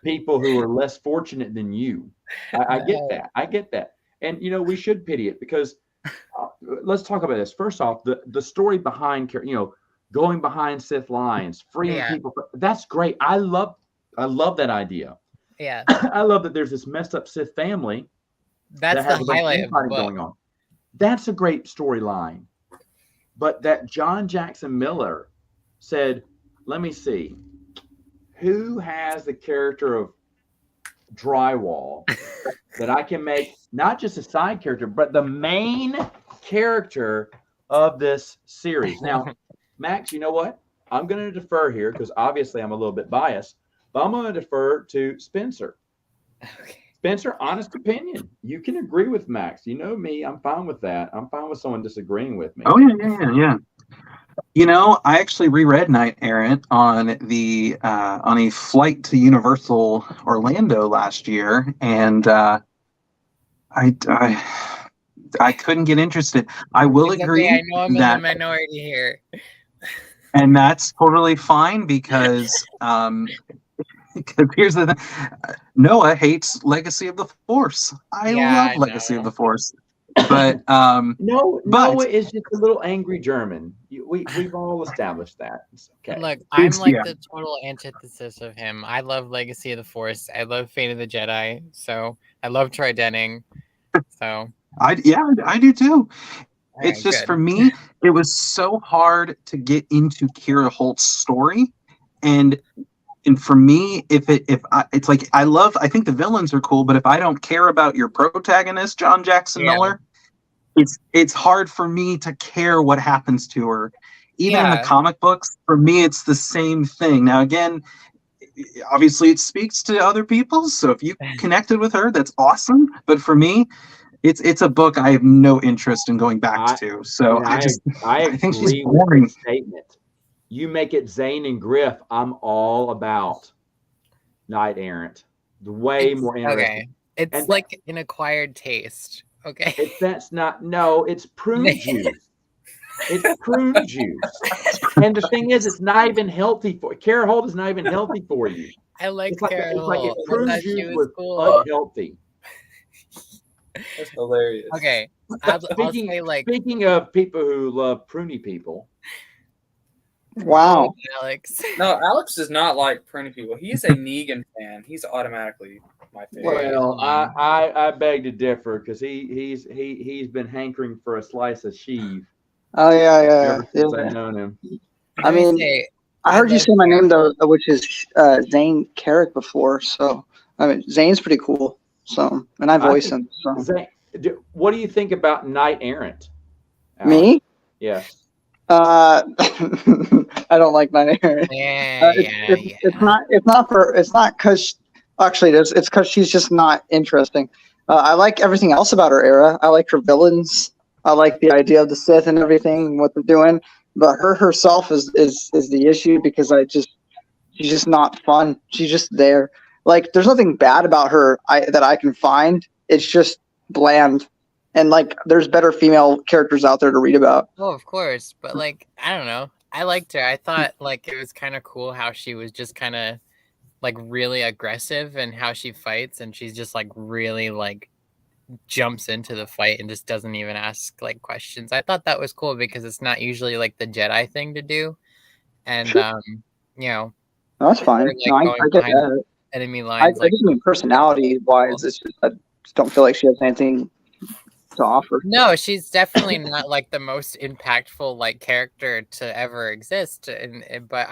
people who are less fortunate than you. I get no, that. I get that. And we should pity it because let's talk about this. First off, the story behind going behind Sith lines, freeing yeah, people. That's great. I love that idea. yeah. I love that there's this messed up Sith family that That's has the a bunch of highlight of the infighting book. going on. That's a great storyline. But that John Jackson Miller said, let me see, who has the character of Drywall that I can make not just a side character, but the main character of this series. Now, Max, you know what? I'm going to defer here because obviously I'm a little bit biased, but I'm going to defer to Spencer. Okay. Spencer, honest opinion. You can agree with Max. You know me. I'm fine with that. I'm fine with someone disagreeing with me. Oh yeah. I actually reread Knight Errant on a flight to Universal Orlando last year, and I couldn't get interested. I will It's okay. agree I know I'm in the that, minority here. and that's totally fine because because here's the thing: Noah hates Legacy of the Force. I Yeah, love I Legacy of know. the Force, but No, but Noah is just a little angry German. We've all established that. It's okay. Look, I'm like yeah. the total antithesis of him. I love Legacy of the Force. I love Fate of the Jedi. So I love Troy Denning. So I do too. all It's right, just, good. for me, it was so hard to get into Kira Holt's story, and for me, it's like I think the villains are cool, but if I don't care about your protagonist, John Jackson Yeah. Miller, it's hard for me to care what happens to her. Even in the Yeah. comic books, for me, it's the same thing. Now, again, obviously, it speaks to other people, so if you connected with her, that's awesome. But for me, it's a book I have no interest in going back I to. So and I I think she's agree with boring. this statement. You make it Zane and Griff. I'm all about Knight Errant. The way It's more interesting. okay. It's And like an acquired taste. Okay. that's not it's prune juice. It's prune juice. And the thing is, it's not even healthy for Kara Holt is not even healthy for you. I like It's like Carol. if I prune thought she juice was was cool. unhealthy. That's hilarious. Okay. I'll say like Speaking of people who love pruny people, Wow. Alex. No, Alex does not like pruny people. He is a Negan fan. He's automatically my favorite. well, I beg to differ because he's been hankering for a slice of sheave Oh yeah, ever since yeah. I've known him. I Let me mean, say, I heard you love say my name Carol. though, which is Zane Carrick before. So I mean, Zane's pretty cool. So and I voice him. So Zane, what do you think about Knight Errant? Alex? me, Yes. I don't like my hair. Yeah, It's not because actually it's because she's just not interesting. I like everything else about her era. I like her villains. I like the idea of the Sith and everything and what they're doing. But her herself is the issue because she's just not fun. She's just there. Like there's nothing bad about her that I can find. It's just bland. And like there's better female characters out there to read about. Oh, of course. But like, I don't know. I liked her. I thought like it was kind of cool how she was just kind of like really aggressive and how she fights, and she's just like really like jumps into the fight and just doesn't even ask like questions. I thought that was cool because it's not usually like the Jedi thing to do. And you know, No, that's fine. her, like, No, I going get behind that. enemy I lines like just mean personality wise, it's just I just don't feel like she has anything to offer. no, she's definitely not like the most impactful like character to ever exist, and but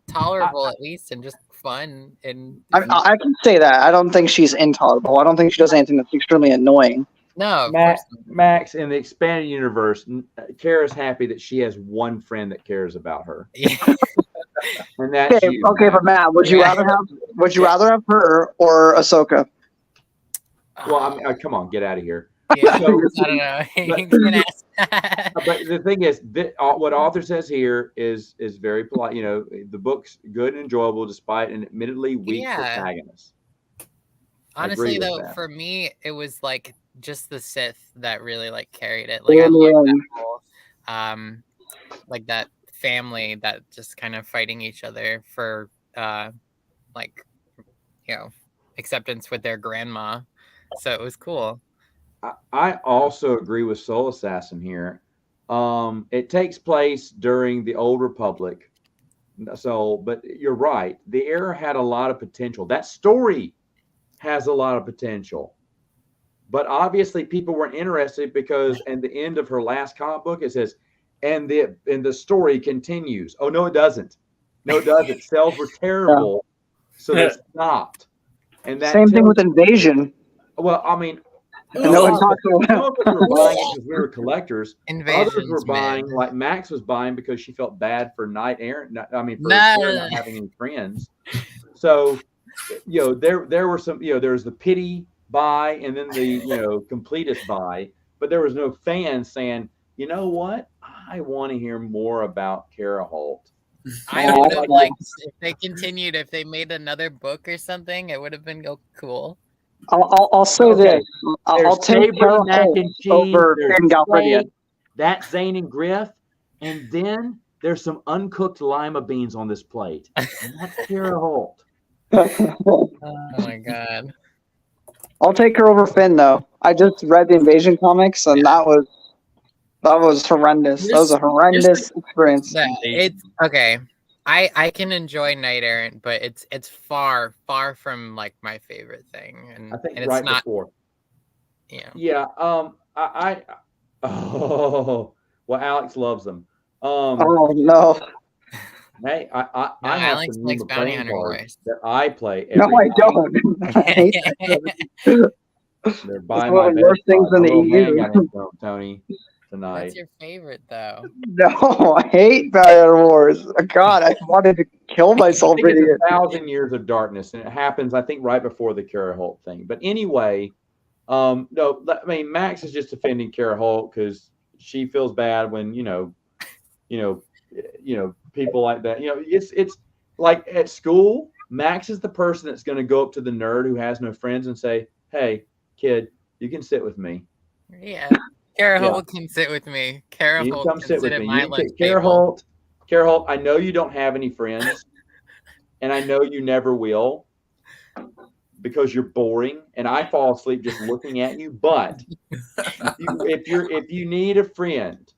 tolerable at least and just fun and I can say that. I don't think she's intolerable. I don't think she does anything that's extremely annoying. no, of course not. Max, in the expanded universe, Kara's happy that she has one friend that cares about her, Yeah. and that's Okay, you. okay, but Matt, would you Yeah. rather have her or Ahsoka? Well, I mean, come on, get out of here. Yeah, So- I don't know. You can ask. But the thing is, what author says here is very polite. You know, the book's good and enjoyable despite an admittedly weak Yeah. protagonist. I Honestly, agree with though, that. for me, it was like just the Sith that really like carried it. They Like I were love the that whole like that family that just kind of fighting each other for like acceptance with their grandma. So it was cool. I also agree with Soul Assassin here. It takes place during the Old Republic. So, but you're right. The era had a lot of potential. That story has a lot of potential. But obviously people weren't interested because at the end of her last comic book it says, and the story continues. Oh no, it doesn't. No, it doesn't. Sales were terrible, so they stopped. And that same thing tells with Invasion. well, I mean, And no one talks some about of us were buying it because we were collectors. Others were Invasion's buying, mid. like Max was buying because she felt bad for Knight Aaron. I mean, for No. Sarah not having any friends. So, there were some, there's the pity buy and then the, completist buy, but there was no fans saying, you know what, I want to hear more about Kara Holt. I Yeah, would I have know. liked if they continued, if they made another book or something, it would have been cool. I'll say Okay. this. I'll There's take savory Kara mac Holt and cheese. over There's Finn Galfredian. steak. That's Zane and Griff. And then there's some uncooked lima beans on this plate. And that's Kara Holt. Oh my god. I'll take her over Finn though. I just read the Invasion comics and that was horrendous. That was a horrendous experience. It's okay. I can enjoy Knight Errant, but it's far from like my favorite thing, and I think and it's right not. before. Yeah. Yeah. Oh, well, Alex loves them. Oh no. Hey, I No, have Alex some likes Numa Bounty playing Hunter cards more. that I play No, every I night. don't. I hate that. They're It's by one my of the worst things bedside. in My the little man EU. got into them, Tony, tonight. What's your favorite though? No, I hate Battle Wars. God, I wanted to kill myself I think reading it's it. 1,000 Years of Darkness, and it happens, I think, right before the Kara Holt thing. But anyway, no, I mean, Max is just defending Kara Holt because she feels bad when people like that. It's like at school, Max is the person that's going to go up to the nerd who has no friends and say, "Hey, kid, you can sit with me. Yeah. Kara Holt can sit with me. Kara You Holt come can sit sit with at me. my You lunch can, Kara table. Holt, I know you don't have any friends, and I know you never will because you're boring, and I fall asleep just looking at you. But if you need a friend,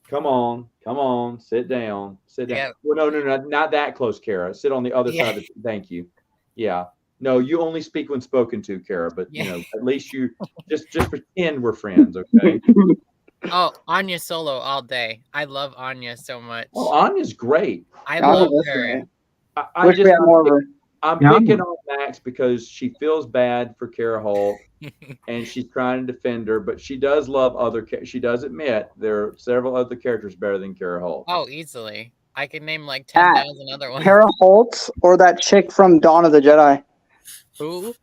come on, sit down. Yeah. Well, no, not that close, Kara. Sit on the other Yeah. side of thank you. Yeah. No, you only speak when spoken to, Kara, but Yeah. at least you just pretend we're friends, okay? Oh, Anya Solo all day. I love Anya so much. Oh, Anya's great. I I love was her. listening. I Wish we had more of her. I'm Yeah. picking on Max because she feels bad for Kara Holt and she's trying to defend her, but she does love she does admit there are several other characters better than Kara Holt. Oh, easily. I could name like 10,000 other ones. Kara Holt or that chick from Dawn of the Jedi. Who?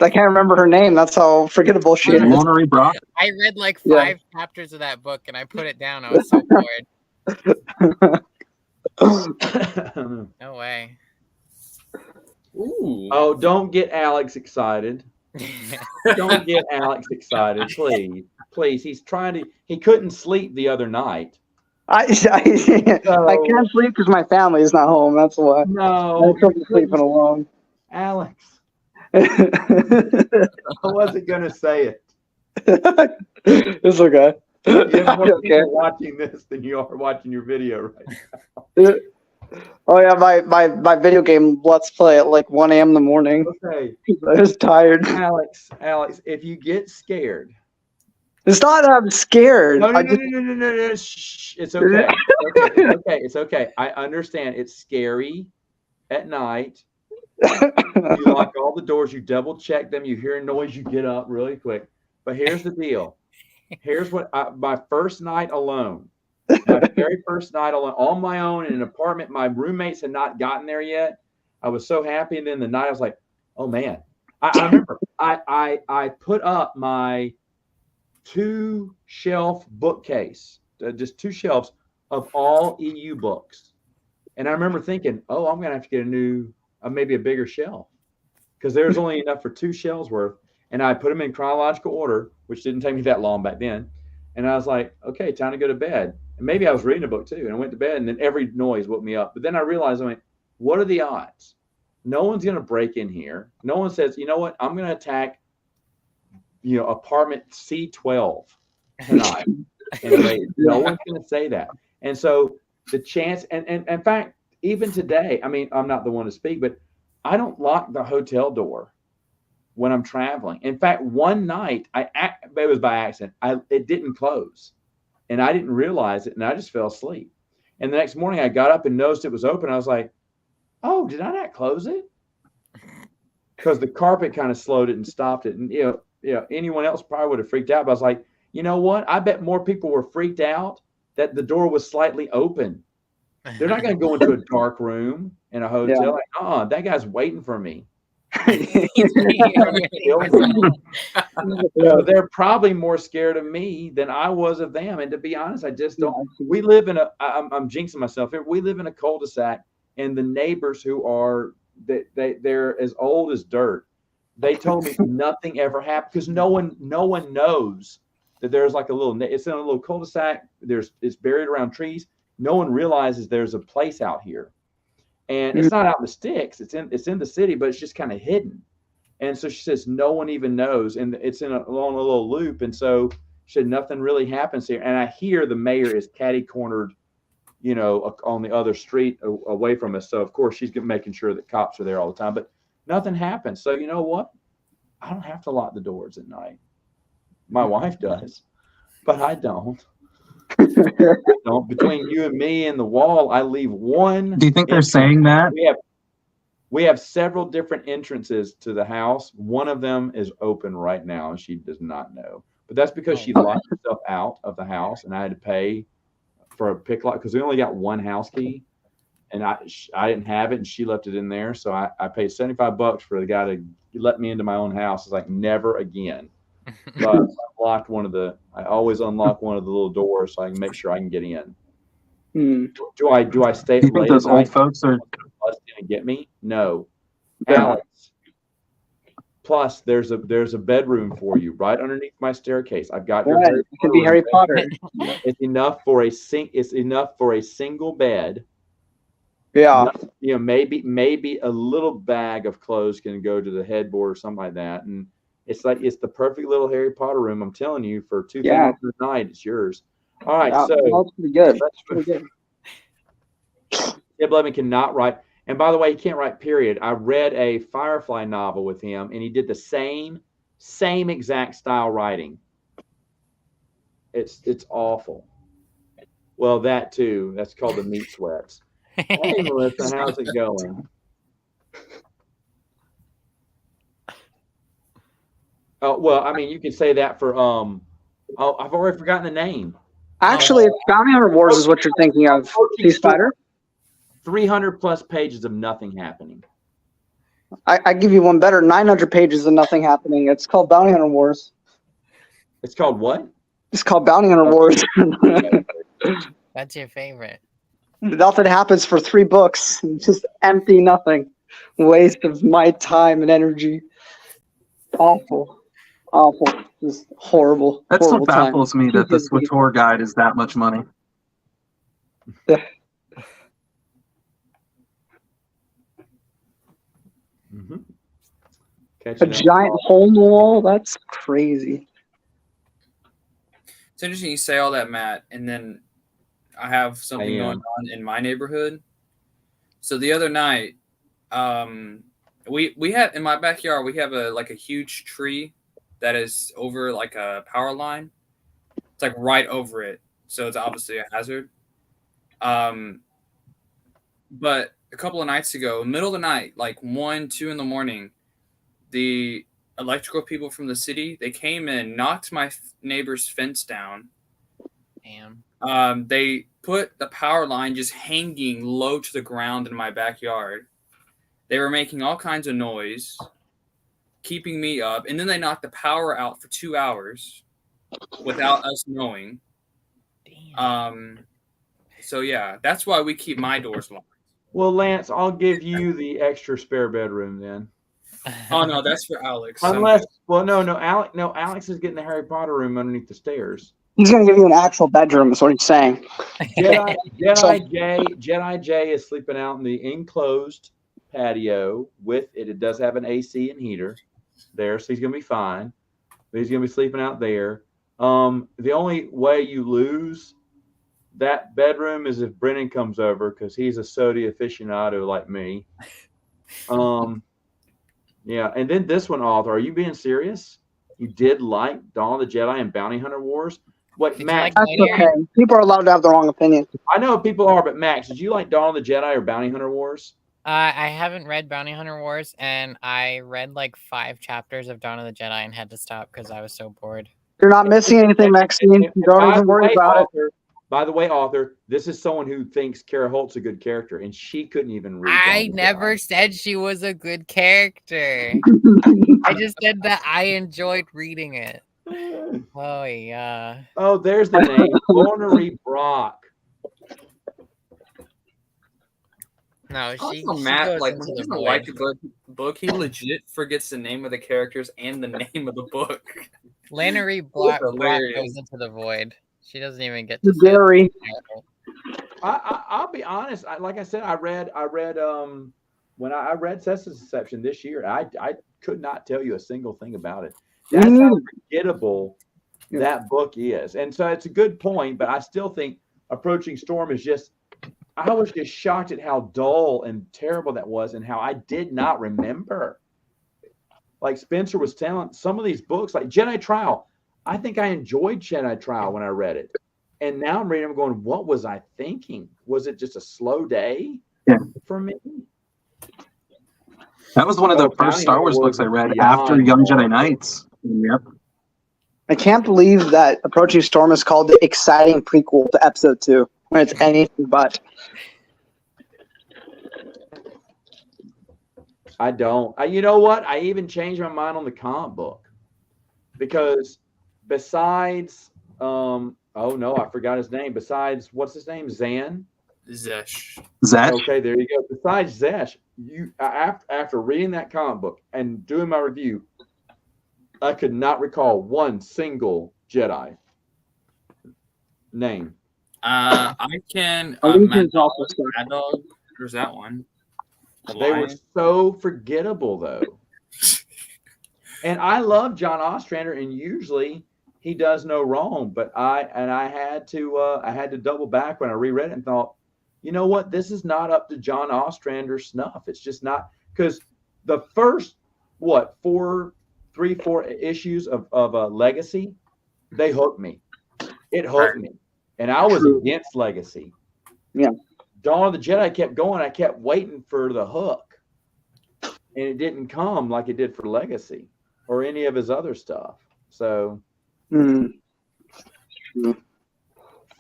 I can't remember her name. That's how forgettable she is. Monterey Brock. I read like Yeah. 5 chapters of that book and I put it down. I was so bored. No way. Ooh. Oh, don't get Alex excited. Don't get Alex excited, please. Please. He couldn't sleep the other night. I can't sleep because my family is not home. That's why. No, I'm sleeping alone. Alex. I wasn't gonna say it. It's okay. You have more Okay. people watching this than you are watching your video right now. Oh yeah, my video game Let's Play at like 1 a.m. in the morning. Okay, I was tired. Alex, if you get scared, It's not that I'm scared. no. Shh, it's okay. It's okay. I understand. It's scary at night. You lock all the doors. You double check them. You hear a noise. You get up really quick. But here's the deal. Here's what my first night alone. My very first night alone, on my own in an apartment. My roommates had not gotten there yet. I was so happy, and then the night I was like, "Oh man!" I remember I put up my 2-shelf bookcase, just 2 shelves of all EU books, and I remember thinking, "Oh, I'm gonna have to get maybe a bigger shelf, because there's only enough for 2 shelves worth." And I put them in chronological order, which didn't take me that long back then. And I was like, okay, time to go to bed. And maybe I was reading a book too. And I went to bed, and then every noise woke me up. But then I realized, I went, what are the odds? No one's going to break in here. No one says, you know what? I'm going to attack, apartment C12 tonight. No one's going to say that. And so the chance, and in fact, even today, I mean, I'm not the one to speak, but I don't lock the hotel door when I'm traveling. In fact, one night, it was by accident. It didn't close, and I didn't realize it, and I just fell asleep. And the next morning, I got up and noticed it was open. I was like, "Oh, did I not close it?" Because the carpet kind of slowed it and stopped it. And anyone else probably would have freaked out. But I was like, you know what? I bet more people were freaked out that the door was slightly open. They're not going to go into a dark room in a hotel. Yeah. Like, that guy's waiting for me. So they're probably more scared of me than I was of them. And to be honest, I just don't. We live in I'm jinxing myself here. We live in a cul-de-sac, and the neighbors who are they're as old as dirt. They told me nothing ever happened because no one knows that there's like it's in a little cul-de-sac. It's buried around trees. No one realizes there's a place out here. And it's not out in the sticks. It's in the city, but it's just kind of hidden. And so she says no one even knows, and it's along a little loop. And so she said nothing really happens here. And I hear the mayor is catty cornered, on the other street away from us. So of course she's making sure that cops are there all the time, but nothing happens. So you know what? I don't have to lock the doors at night. My wife does, but I don't. Between you and me and the wall, I leave one. Do you think they're saying that? We have several different entrances to the house. One of them is open right now, and she does not know. But that's because she locked herself out of the house, and I had to pay for a pick lock because we only got one house key, and I didn't have it, and she left it in there. So I paid $75 for the guy to let me into my own house. It's like never again. So I always unlock one of the little doors so I can make sure I can get in. Do I stay Do you think those old folks are going to get me? No. Alex. Plus, there's a bedroom for you right underneath my staircase. I've got your It could be Harry Potter. It's enough for a single bed. Yeah. Maybe a little bag of clothes can go to the headboard or something like that. And it's the perfect little Harry Potter room. I'm telling you, for $2,000 a night, it's yours. All right, so that's pretty good. Pretty good. Jeb Levin cannot write. And by the way, he can't write period. I read a Firefly novel with him, and he did the same exact style writing. It's awful. Well, that too. That's called the meat sweats. Hey, Melissa, how's it going? Oh, well, I mean, you can say that for I've already forgotten the name. Actually, it's Bounty Hunter Wars is what you're thinking of. Sea Spider? 300 plus pages of nothing happening. I give you one better. 900 pages of nothing happening. It's called Bounty Hunter Wars. It's called what? It's called Bounty Hunter Wars. That's your favorite. Nothing happens for 3 books. Just empty nothing. Waste of my time and energy. Awful. Just horrible. That horrible still baffles me that the tour guide is that much money. A giant hole in the wall? That's crazy. It's interesting you say all that, Matt, and then I have something going on in my neighborhood. So the other night, we have in my backyard we have a huge tree that is over like a power line. It's like right over it, so it's obviously a hazard. But a couple of nights ago, middle of the night, like 1, 2 in the morning, the electrical people from the city, they came in, knocked my neighbor's fence down. Damn. They put the power line just hanging low to the ground in my backyard. They were making all kinds of noise, keeping me up, and then they knocked the power out for 2 hours without us knowing. Damn. So yeah, that's why we keep my doors locked. Well, Lance, I'll give you the extra spare bedroom then. Oh no, that's for Alex. Unless, well, no, Alex is getting the Harry Potter room underneath the stairs. He's gonna give you an actual bedroom. Is what he's saying. Jedi J is sleeping out in the enclosed patio with it. It does have an AC and heater there, so he's gonna be fine. But he's gonna be sleeping out there. The only way you lose that bedroom is if Brennan comes over because he's a soda aficionado like me. Yeah, and then this one, Arthur, are you being serious? You did like Dawn of the Jedi and Bounty Hunter Wars? What, Did you Max? like That's okay. People are allowed to have their wrong opinion. I know people are, but Max, did you like Dawn of the Jedi or Bounty Hunter Wars? I haven't read Bounty Hunter Wars, and I read like 5 chapters of Dawn of the Jedi and had to stop because I was so bored. You're not missing anything, Maxine. Don't even worry about it. By the way, Arthur, this is someone who thinks Kara Holt's a good character, and she couldn't even read. I never said she was a good character. I just said that I enjoyed reading it. Oh, yeah. Oh, there's the name. Ornery Brock. No, she Matt, goes like into when he the doesn't void. like a book, he legit forgets the name of the characters and the name of the book. Lannery Brock hilarious. goes into the void. She doesn't even get to say Gary. it. I'll be honest. Like I said, I read when I read Cessa's Deception this year. I could not tell you a single thing about it. That's how forgettable that book is. And so it's a good point, but I still think Approaching Storm is just, I was just shocked at how dull and terrible that was and how I did not remember. Like Spencer was telling, some of these books, like Jedi Trial, I think I enjoyed Jedi Trial when I read it. And now I'm reading, I'm going, what was I thinking? Was it just a slow day for me? That was one of the first Star Wars books I read after Young Jedi Knights. Yep. I can't believe that Approaching Storm is called the exciting prequel to Episode 2 when it's anything but. I don't. You know what? I even changed my mind on the comic book because besides, oh no, I forgot his name. Besides, what's his name? Zesh. Okay, there you go. Besides Zesh, after reading that comic book and doing my review, I could not recall one single Jedi name. I can. Allegion's also Mad Dog. There's that one. They were so forgettable, though. And I love John Ostrander, and usually he does no wrong. But I had to double back when I reread it and thought, you know what? This is not up to John Ostrander's snuff. It's just not, because the first 4 issues of Legacy, they hooked me. It hooked me, and I was against Legacy. Yeah. Dawn of the Jedi kept going. I kept waiting for the hook, and it didn't come like it did for Legacy or any of his other stuff. So,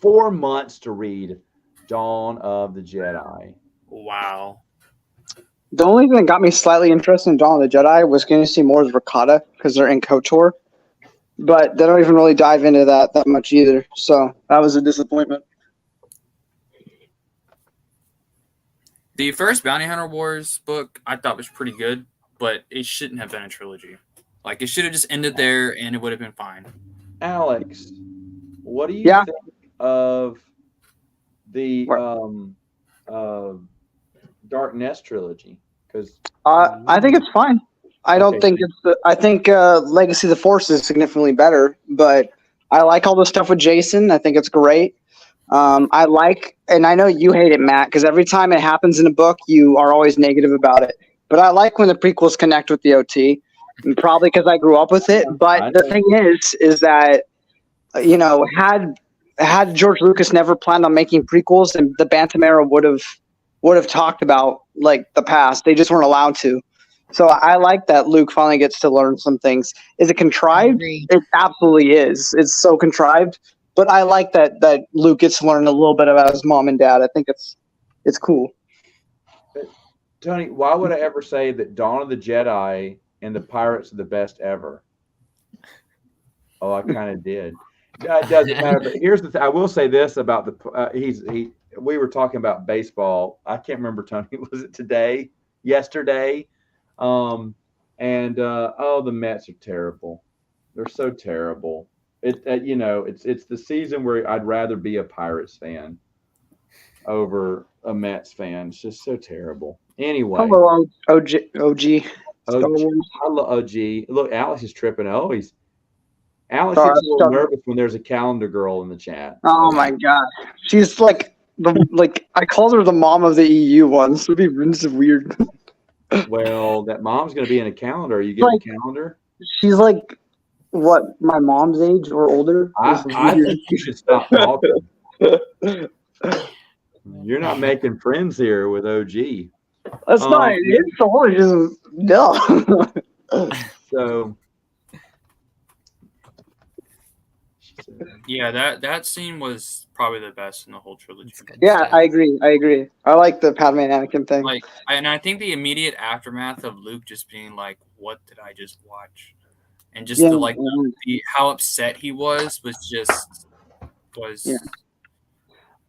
4 months to read Dawn of the Jedi. Wow. The only thing that got me slightly interested in Dawn of the Jedi was getting to see more of Rakata because they're in KOTOR. But they don't even really dive into that much either. So that was a disappointment. The first Bounty Hunter Wars book I thought was pretty good, but it shouldn't have been a trilogy. Like, it should have just ended there and it would have been fine. Alex, what do you think of the Dark Nest trilogy? Because I think it's fine. I don't think it's. I think Legacy of the Force is significantly better, but I like all the stuff with Jason. I think it's great. I like, and I know you hate it, Matt, because every time it happens in a book, you are always negative about it. But I like when the prequels connect with the OT, and probably because I grew up with it. But the thing is that, you know, had George Lucas never planned on making prequels, and the Bantam era would have talked about like the past. They just weren't allowed to. So I like that Luke finally gets to learn some things. Is it contrived? It absolutely is. It's so contrived. But I like that Luke gets to learn a little bit about his mom and dad. I think it's cool. Tony, why would I ever say that Dawn of the Jedi and the Pirates are the best ever? Oh, I kind of did. It doesn't matter. But here's the thing. I will say this about we were talking about baseball. I can't remember, Tony. Was it today? Yesterday? And the Mets are terrible. They're so terrible. It's the season where I'd rather be a Pirates fan over a Mets fan. It's just so terrible. Anyway, Hello, OG. Star OG, Wars. OG. Look, Alex is tripping. Alex Sorry, gets a little Star- nervous when there's a calendar girl in the chat. Oh my god, she's like I called her the mom of the EU once. This is weird. Well, that mom's going to be in a calendar. Are you getting a calendar? She's like what, my mom's age or older? I think you should stop talking. You're not making friends here with OG. That's not an insult. It's just no. So Yeah, that scene was probably the best in the whole trilogy. Yeah, I agree. I like the Padme and Anakin thing. And I think the immediate aftermath of Luke just being like, "What did I just watch?" and just how upset he was. Yeah.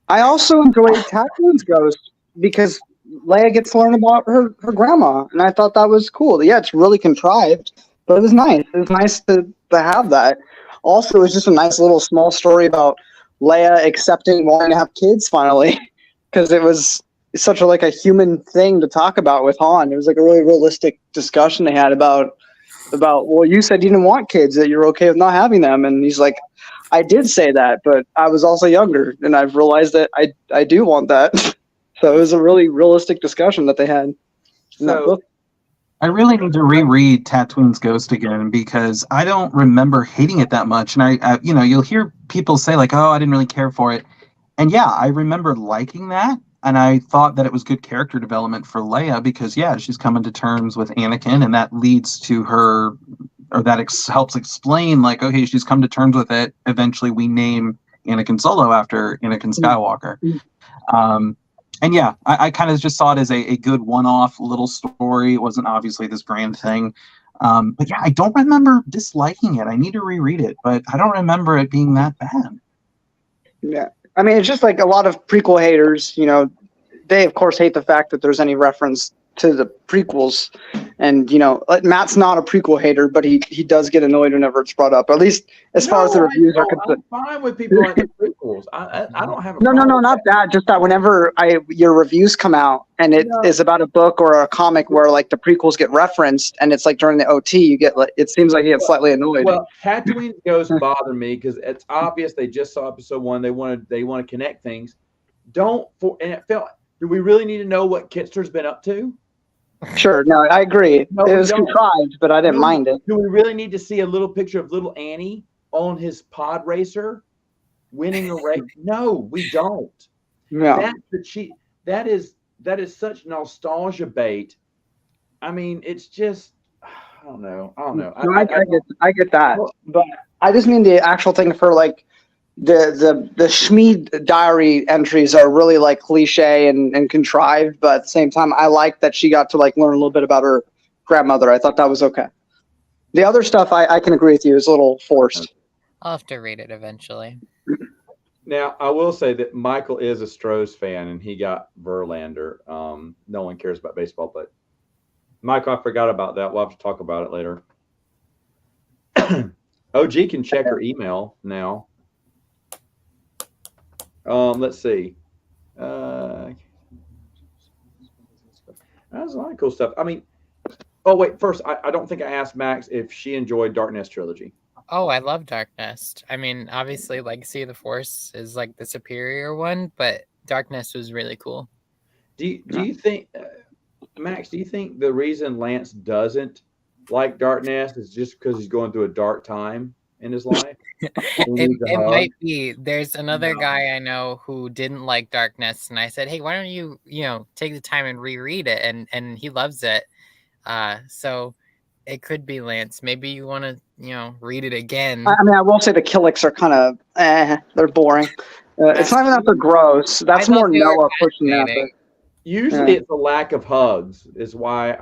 I also enjoyed Tatooine's ghost because Leia gets to learn about her grandma, and I thought that was cool. Yeah, it's really contrived, but it was nice. It was nice to have that. Also, it's just a nice little small story about Leia accepting wanting to have kids finally, because it was such a human thing to talk about with Han. It was like a really realistic discussion they had about well, you said you didn't want kids, that you're okay with not having them, and he's like, I did say that, but I was also younger, and I've realized that I do want that. So it was a really realistic discussion that they had in that book. I really need to reread Tatooine's Ghost again because I don't remember hating it that much. And I you'll hear people say like, "Oh, I didn't really care for it," and yeah, I remember liking that, and I thought that it was good character development for Leia because she's coming to terms with Anakin, and that leads to her, or that helps explain like, okay, she's come to terms with it. Eventually, we name Anakin Solo after Anakin Skywalker. And yeah, I kind of just saw it as a good one-off little story. It wasn't obviously this grand thing. But yeah, I don't remember disliking it. I need to reread it, but I don't remember it being that bad. Yeah. I mean, it's just like a lot of prequel haters, they of course hate the fact that there's any reference to the prequels. And, Matt's not a prequel hater, but he does get annoyed whenever it's brought up, at least as far as the reviews are concerned. I'm fine with people like the prequels. I don't have a No, not that. Just that whenever your reviews come out and it is about a book or a comic where like the prequels get referenced and it's like during the OT, you get it seems like you get slightly annoyed. Well, Tatooine Ghost bother me because it's obvious they just saw episode 1. They want to connect things. And it felt. Do we really need to know what Kitster's been up to? Sure, no, I agree. No, it was contrived, but I didn't mind it. Do we really need to see a little picture of little Annie on his pod racer winning a race? No, we don't. No. That is such nostalgia bait. I mean, it's just I don't know. I get that, but I just mean the actual thing for like the Schmid diary entries are really like cliche and contrived, but at the same time, I like that she got to like learn a little bit about her grandmother. I thought that was okay. The other stuff, I can agree with you, is a little forced. I'll have to read it eventually. Now, I will say that Michael is a Strohs fan, and he got Verlander. No one cares about baseball, but Michael, I forgot about that. We'll have to talk about it later. OG can check her email now. Let's see. That's a lot of cool stuff. I mean, first, I don't think I asked Max if she enjoyed Dark Nest trilogy. Oh, I love Dark Nest. I mean, obviously, Legacy of the Force is like the superior one, but Dark Nest was really cool. Do you think, Max? Do you think the reason Lance doesn't like Dark Nest is just because he's going through a dark time in his life? It might be. There's another guy I know who didn't like Dark Nest, and I said, "Hey, why don't you take the time and reread it?" And he loves it. So it could be Lance. Maybe you want to read it again. I mean, I will say the Killicks are kind of they're boring. It's not even that they're gross. That's more Noah pushing that. Usually, it's a lack of hugs is why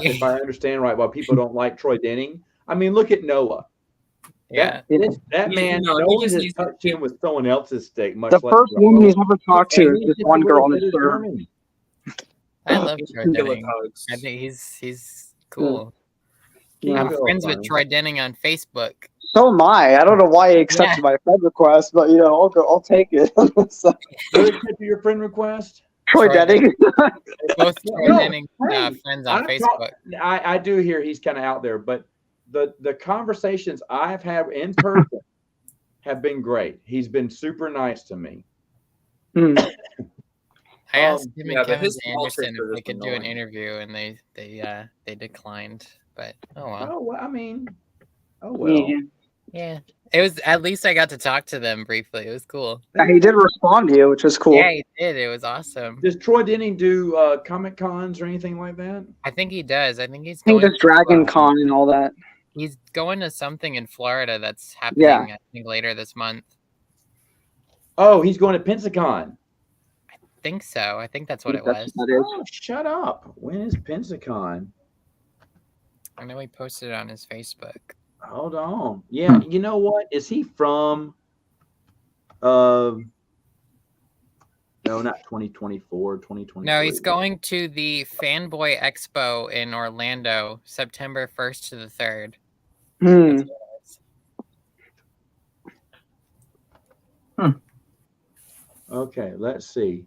if I understand right, why people don't like Troy Denning. I mean, look at Noah. Yeah, that man. No one has touched him with someone else's stick. Much the less first woman he's ever talked to is just one girl on his third. I love Troy Denning. I think he's cool. Yeah. Keith, friends with Troy Denning on Facebook. So am I. I don't know why he accepted my friend request, but I'll take it. So, Who accepted your friend request? Troy Troy Denning. Both Troy No, Denning hey, friends on I'm Facebook. I do hear he's kind of out there, but the conversations I've had in person have been great. He's been super nice to me. Hmm. I asked him yeah, and but Kevin his small Anderson sister if they is could do an annoying. interview, and they declined. But oh well. Oh well, I mean, oh well. Yeah, it was. At least I got to talk to them briefly. It was cool. Yeah, he did respond to you, which was cool. Yeah, he did. It was awesome. Does Troy Denning do Comic Cons or anything like that? I think he does. I think he's I think going does Dragon Con and all that. He's going to something in Florida that's happening, I think, later this month. Oh, he's going to Pensacon. I think so. I think that's what it was. Oh, shut up. When is Pensacon? I know he posted it on his Facebook. Hold on. Yeah, you know what? Is he from no, not 2024, 2023. No, he's going to the Fanboy Expo in Orlando, September 1st to the 3rd. Hmm. Okay, let's see.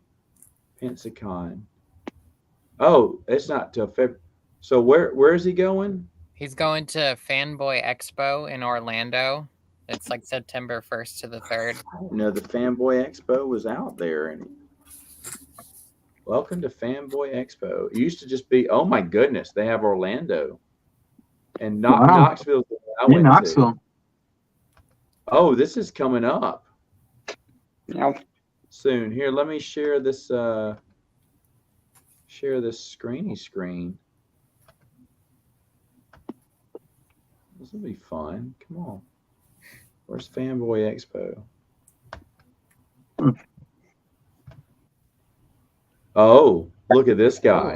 Pensacon. Oh, it's not till February. So where is he going? He's going to Fanboy Expo in Orlando. It's like September 1st to the 3rd. I didn't know the Fanboy Expo was out there. And welcome to Fanboy Expo. It used to just be, oh my goodness, they have Orlando. And Knoxville. In Knoxville. Oh, this is coming up Yeah. soon. Here, let me share this screen. This will be fun. Come on. Where's Fanboy Expo? Oh, look at this guy.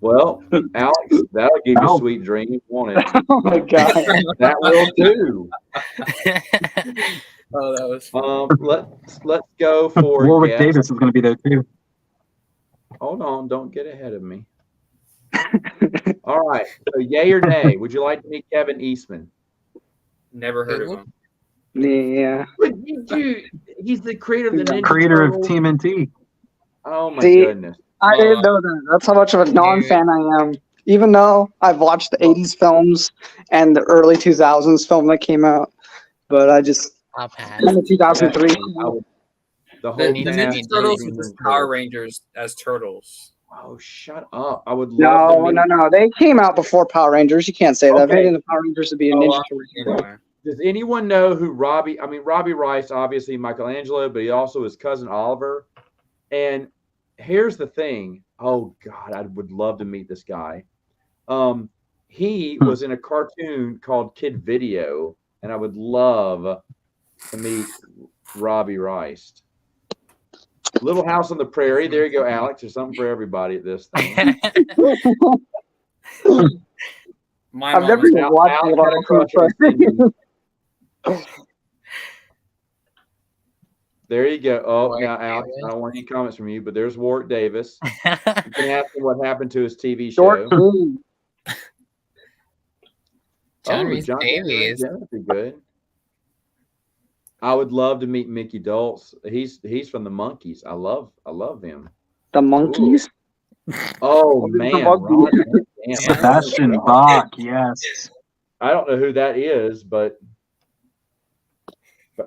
Well, Alex, that'll give you sweet dreams, won't it? Oh my god. That will too. Oh, that was fun. Let's go for Warwick guest. Davis is going to be there too. Hold on, don't get ahead of me. All right. So, yay or nay? Would you like to meet Kevin Eastman? Never heard of him. Yeah. Dude, he's the creator of the Ninja Creator of Turtles. TMNT. Oh my See, goodness. I didn't know that. That's how much of a non-fan I am. Even though I've watched the 80s films and the early 2000s film that came out. But I just... I'll pass. In the 2003. The The whole need to thing. Ninja meet Turtles Ninja was just Power Rangers as turtles. Oh, shut up. I would love to meet. No. They came out before Power Rangers. You can't say that. Okay. They didn't the Power Rangers to be a Ninja Turtle. Anyway. Does anyone know who Robbie Rice, obviously Michelangelo, but he also his cousin Oliver. And here's the thing. Oh God, I would love to meet this guy. He was in a cartoon called Kid Video, and I would love to meet Robbie Rice. Little House on the Prairie. There you go, Alex. There's something for everybody at this thing. My I've mom never was even watched Alex a lot had a of crush on Super. There you go. Oh, Warwick now, Alex, Davis. I don't want any comments from you, but there's Warwick Davis. You can ask him what happened to his TV Short show. King. John Rhys Davies. Yeah, that'd be good. I would love to meet Mickey Dulce. He's from the Monkees. I love him. The Monkeys. Oh What is the man, Monkey? Rod, damn. Sebastian Bach, yes. I don't know who that is, but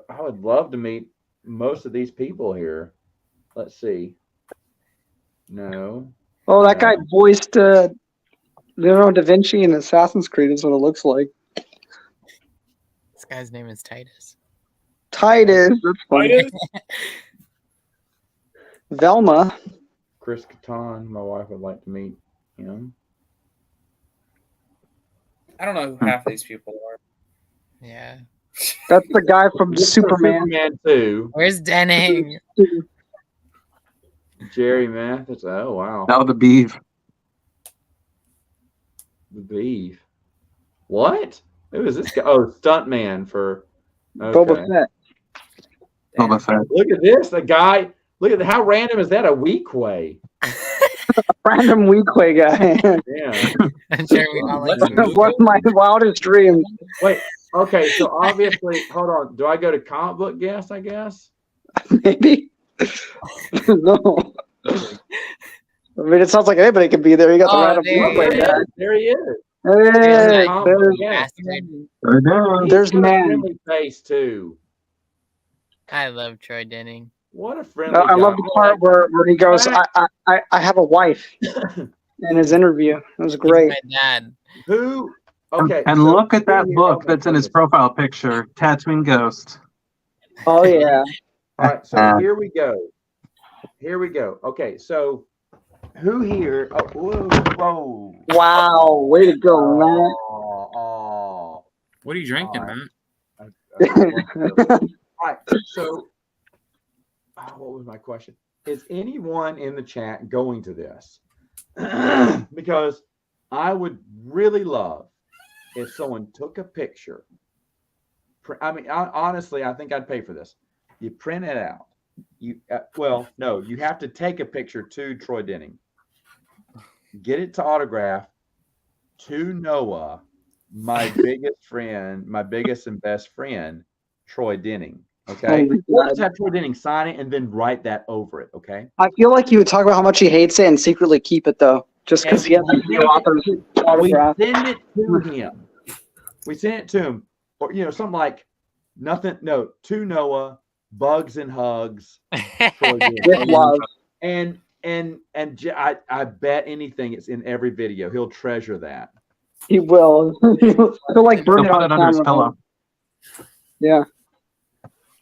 I would love to meet most of these people here. Let's see. No. Oh, that guy voiced Leonardo da Vinci in Assassin's Creed is what it looks like. This guy's name is Titus. Titus. That's funny. Velma. Chris Kattan, my wife would like to meet him. I don't know who half of these people are. Yeah. That's the guy from Superman. Superman 2. Where's Denning? Jerry Mathis. Oh wow. Now the beef. The beef. What? Who is this guy? Oh, stuntman for Boba Fett. Boba Fett. Look at this. The guy. Look at how random is that? A week way. Random weekly guy. Yeah. And Jeremy not like What's my wildest dream? Wait. Okay. So obviously, hold on. Do I go to comic book guest? I guess. Maybe. No. I mean, it sounds like anybody could be there. You got the Oh, random there weekly There he guy. is. There he is. Hey, Comic book guest. bastard. There's He's got a man. friendly face too. I love Troy Denning. What a friendly. I love guy. the part where he goes, I have a wife in his interview. It was He's great. my dad. Who? Okay. And so look at that who here- book okay, that's in his focus. profile picture, Tattooing Ghost. Oh, yeah. All right. So here we go. Here we go. Okay. So who here? Oh, whoa. Wow. Way to go, man. Oh. What are you drinking, All right. Matt? All right. So, what was my question? Is anyone in the chat going to this? Because I would really love if someone took a picture. I mean, honestly, I think I'd pay for this. You print it out. You no, you have to take a picture to Troy Denning. Get it to autograph to Noah, my biggest friend, my biggest and best friend, Troy Denning. Okay. Or just have Troy Denning sign it and then write that over it. Okay. I feel like you would talk about how much he hates it and secretly keep it, though. Just because he has a new author's We autograph. send it to him. We send it to him. Or, something like nothing. No, to Noah, bugs and hugs. Troy Denning. With love. And I bet anything it's in every video. He'll treasure that. He will. He'll like burn He'll it put on it under his camera. pillow. Yeah.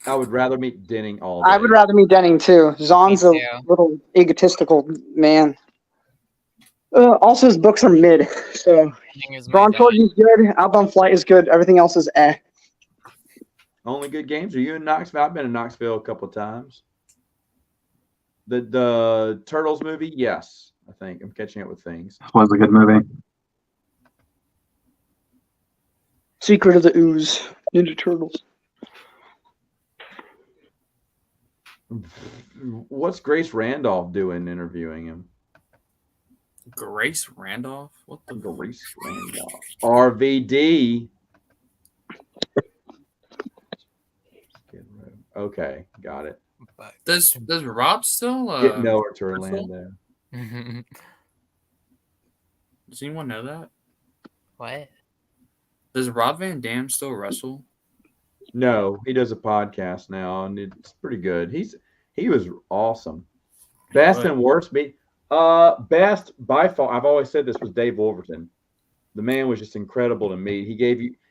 I would rather meet Denning all day. I would rather meet Denning too. Zon's a Me too. little egotistical man. Also, his books are mid. So Denning is my Braun dad. Trilogy is good. Outbound Flight is good. Everything else is eh. Only good games. Are you in Knoxville? I've been in Knoxville a couple of times. The Turtles movie, yes. I think I'm catching up with things. Was a good movie. Secret of the Ooze. Ninja Turtles. What's Grace Randolph doing interviewing him? Grace Randolph? What the? Grace Randolph. RVD. Okay, got it. Does Rob still Get Noah to Orlando. Does anyone know that? What? Does Rob Van Dam still wrestle? No, he does a podcast now, and it's pretty good. He was awesome. Best and worst best by far. I've always said this was Dave Wolverton. The man was just incredible to meet.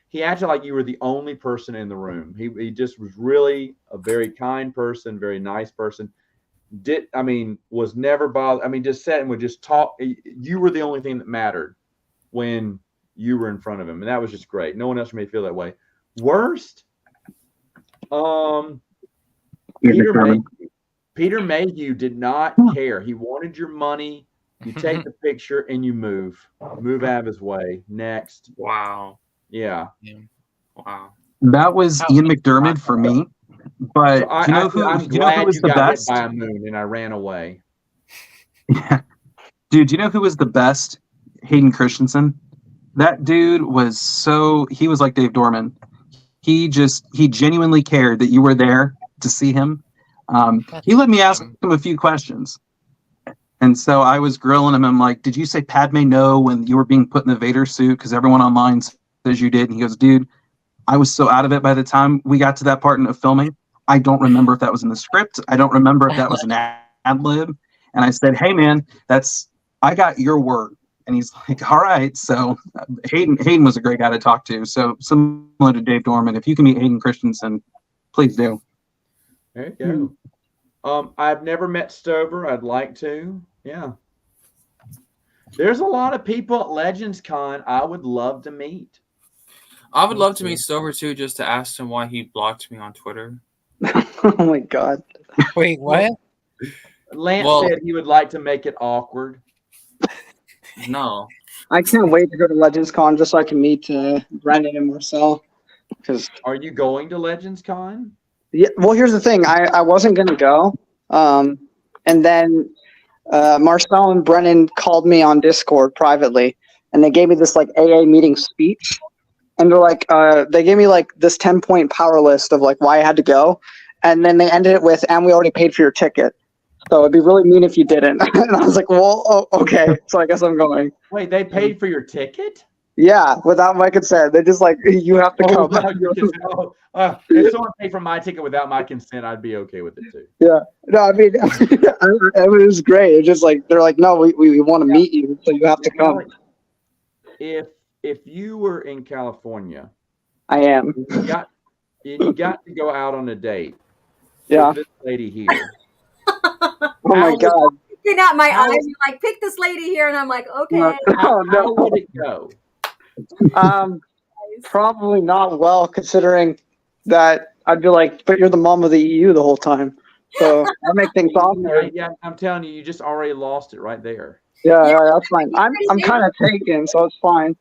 He acted like you were the only person in the room. He just was really a very kind person, very nice person. Was never bothered. Just sat and would just talk. You were the only thing that mattered when you were in front of him, and that was just great. No one else made me feel that way. Worst, Peter Mayhew did not care. He wanted your money. You take the picture and you move out of his way. Next. Wow. Yeah. Wow. That was Ian McDermott for me. But So do you know who was the best? Hit by a moon and I ran away. Yeah. Dude, do you know who was the best? Hayden Christensen. That dude was he was like Dave Dorman. He genuinely cared that you were there to see him. He let me ask him a few questions. And so I was grilling him. I'm like, did you say Padme no when you were being put in the Vader suit? Because everyone online says you did. And he goes, dude, I was so out of it by the time we got to that part of filming. I don't remember if that was in the script. I don't remember if that was an ad lib. And I said, hey, man, I got your word. And he's like, all right. So Hayden was a great guy to talk to. So similar to Dave Dorman, if you can meet Hayden Christensen, please do. There you go. I've never met Stover. I'd like to. Yeah. There's a lot of people at Legends Con I would love to meet. I would love to meet Stover too, just to ask him why he blocked me on Twitter. Oh my god. Wait, what? Lance Well- said he would like to make it awkward. No. I can't wait to go to Legends Con just so I can meet Brandon and Marcel. Because Are you going to Legends Con? yeah, well, here's the thing. I wasn't gonna go, and then Marcel and Brennan called me on Discord privately, and they gave me this like AA meeting speech. And they're like, they gave me like this 10-point power list of like why I had to go, and then they ended it with, "And we already paid for your ticket, so it'd be really mean if you didn't." And I was like, "Well, okay, so I guess I'm going." Wait, they paid for your ticket? Yeah, without my consent. They just like, "You have to come." Without your consent. If someone paid for my ticket without my consent, I'd be okay with it too. Yeah, no, I mean, it was great. It's just like they're like, "No, we want to meet you, so you have to come." If you were in California, I am. you got to go out on a date. Yeah. With this lady here. Oh my God. Looking at my eyes, you're like, pick this lady here, and I'm like, okay. How would it go? Probably not well, considering that I'd be like, "But you're the mom of the EU the whole time," so I make things awkward. Yeah, I'm telling you, you just already lost it right there. Yeah, that's fine. I'm kind of taken, so it's fine.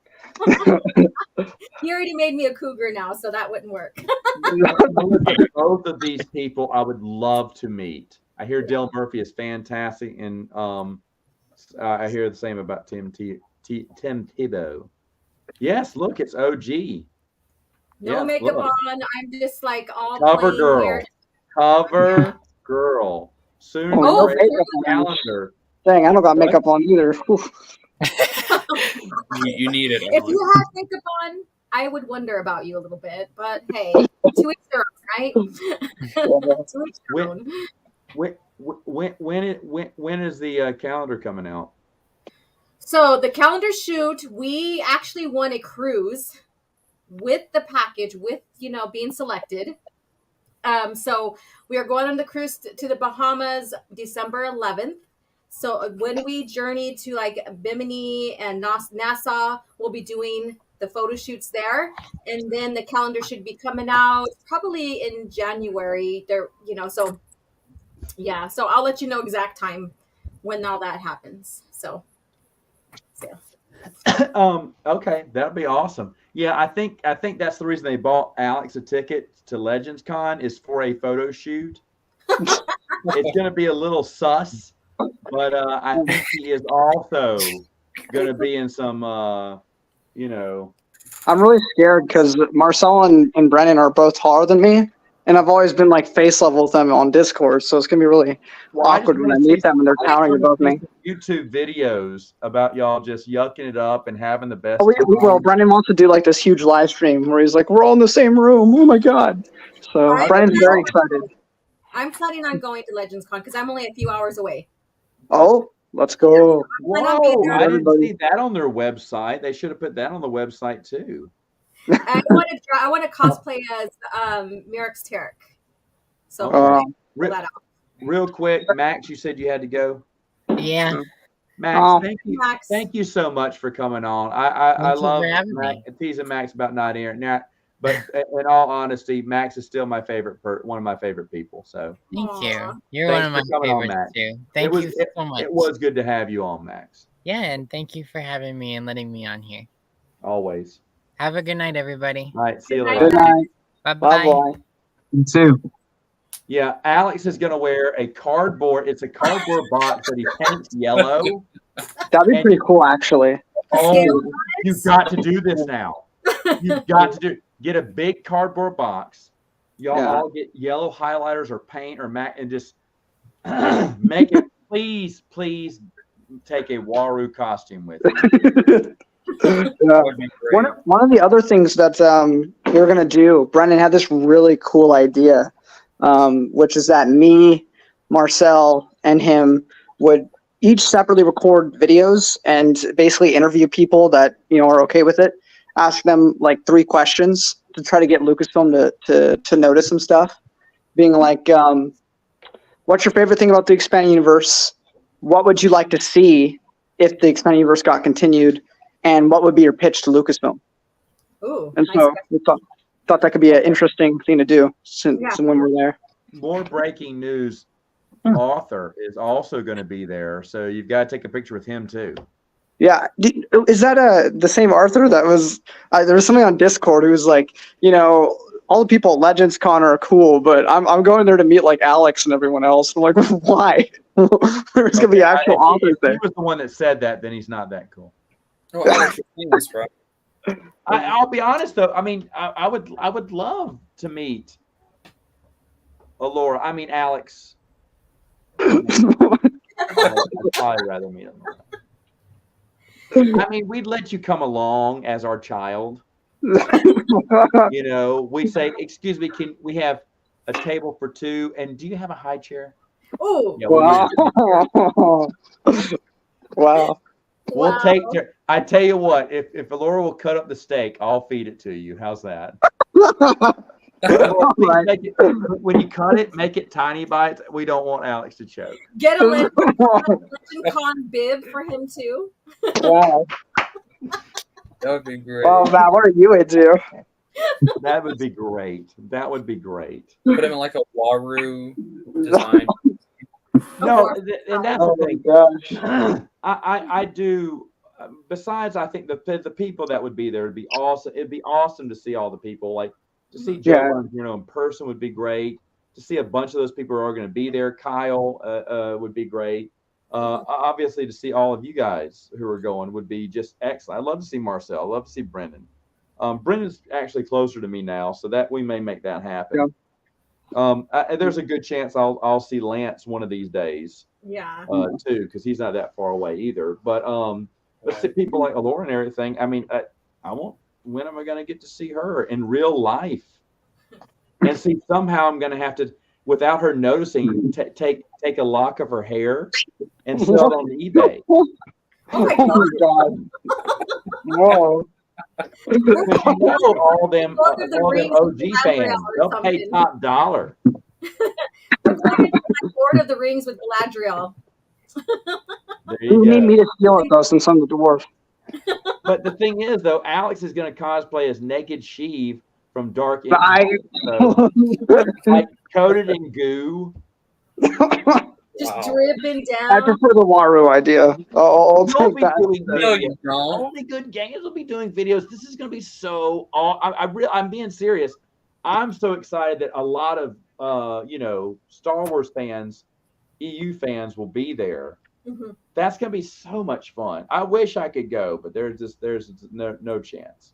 You already made me a cougar now, so that wouldn't work. Both of these people I would love to meet. I hear Del Murphy is fantastic, and I hear the same about Tim Tebow. Yes, look, it's OG. No makeup on. I'm just like all cover plain girl. weird. Cover girl. Soon calendar. Dang, I don't got makeup on either. You need it. If you had makeup on, I would wonder about you a little bit. But hey, to each their own, right? To each their own. When is the calendar coming out? So the calendar shoot, we actually won a cruise with the package, with being selected. So we are going on the cruise to the Bahamas December 11th. So when we journey to like Bimini and Nassau, we'll be doing the photo shoots there, and then the calendar should be coming out probably in January. There, so yeah. So I'll let you know exact time when all that happens. So. Okay, that'd be awesome. Yeah, I think that's the reason they bought Alex a ticket to Legends Con is for a photo shoot. It's gonna be a little sus, but I think he is also gonna be in some I'm really scared because Marcel and Brennan are both taller than me, and I've always been like face level with them on Discord, so it's gonna be really awkward when I meet them and they're towering above me. YouTube videos about y'all just yucking it up and having the best. We will. Brennan wants to do like this huge live stream where he's like, "We're all in the same room." Oh my God! So Brennan's very excited. I'm planning on going to Legends Con because I'm only a few hours away. Oh, let's go! Whoa! I didn't see that on their website. They should have put that on the website too. I want to cosplay as Merrick's Tarek. So that out. Real quick, Max, you said you had to go. Yeah. Max, thank you so much for coming on. I love teasing Max about not airing now, but in all honesty, Max is still my favorite one of my favorite people. So thank you. You're one of my favorites too. Thank you so much. It was good to have you on, Max. Yeah, and thank you for having me and letting me on here. Always. Have a good night, everybody. All right, see you later. Good night. Bye-bye. You too. Yeah, Alex is going to wear a cardboard. It's a cardboard box that he paints yellow. That'd be pretty cool, actually. Oh, you've got to do this now. You've got to get a big cardboard box. Y'all all get yellow highlighters or paint or and just make it. Please take a Waru costume with you. One of the other things that we were gonna do, Brendan had this really cool idea, which is that me, Marcel, and him would each separately record videos and basically interview people that are okay with it. Ask them like 3 questions to try to get Lucasfilm to notice some stuff, being like, what's your favorite thing about the expanded universe? What would you like to see if the expanded universe got continued? And what would be your pitch to Lucasfilm? Ooh, and so we thought that could be an interesting thing to do since when we're there. More breaking news. Arthur is also going to be there, so you've got to take a picture with him too. Yeah, is that the same Arthur that was? There was something on Discord who was like, all the people at Legends Con are cool, but I'm going there to meet like Alex and everyone else. I'm like, why? There's gonna be actual authors If there. he was the one that said that, then he's not that cool. Oh, Alex, you're famous, bro. I'll be honest though. I mean, I would love to meet Alora. I mean, Alex. I'd probably rather meet him. I mean, we'd let you come along as our child. You know, we say, "Excuse me, can we have a table for two? And do you have a high chair?" Oh, Yeah, Wow. Wow. we'll wow. take. I tell you what, if Alora will cut up the steak, I'll feed it to you. How's that? Right. Make it, when you cut it, make it tiny bites. We don't want Alex to choke. Get a Legend Con bib for him too. Wow. That would be great. Well, Matt, what are you into? That would be great. That would be great. Put him in like a Waru design. No, and that's Oh the my thing. gosh. I do. Besides, I think the people that would be there would be awesome. It'd be awesome to see all the people. Like to see Joe, in person would be great. To see a bunch of those people who are going to be there. Kyle would be great. Obviously, to see all of you guys who are going would be just excellent. I'd love to see Marcel. I'd love to see Brendan. Brendan's actually closer to me now, so that we may make that happen. Yeah. There's a good chance I'll see Lance one of these days. Yeah. Too, because he's not that far away either. But see people like Alora and everything. I mean, I won't. When am I going to get to see her in real life? And see, somehow I'm going to have to, without her noticing, take a lock of her hair and sell it on eBay. Oh my god. Whoa. You know, all them OG fans, they'll pay top dollar. Lord of the Rings with Galadriel. There you You need go. me to steal it though, since I'm the dwarf. But the thing is, though, Alex is going to cosplay as Naked Sheev from Dark But like coated in goo. Just Wow. dripping I down. prefer the Waru idea. I'll We'll take be that. doing No, videos. you don't. Only good games will be doing videos. This is going to be so. I'm being serious. I'm so excited that a lot of Star Wars fans, EU fans will be there. Mm-hmm. That's going to be so much fun. I wish I could go, but there's no chance.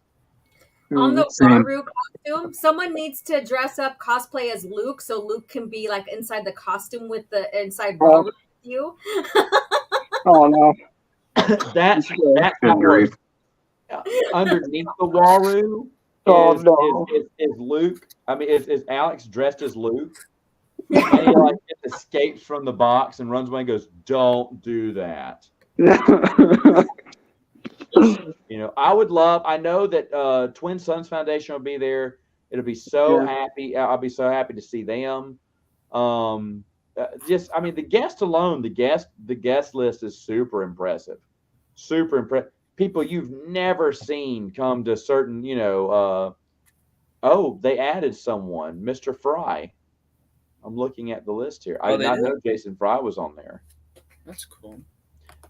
On the Same. Waru costume, someone needs to dress up, cosplay as Luke, so Luke can be like inside the costume with the inside Waru with you. Oh no. That's how it works. Underneath the Waru is Luke. I mean, is Alex dressed as Luke? And he like just escapes from the box and runs away and goes, "Don't do that." I would love. I know that Twin Sons Foundation will be there. It'll be so happy. I'll be so happy to see them. I mean, the guest alone, the guest list is super impressive. Super impressive. People you've never seen come to certain. They added someone, Mr. Fry. I'm looking at the list here. I did not know Jason Fry was on there. That's cool.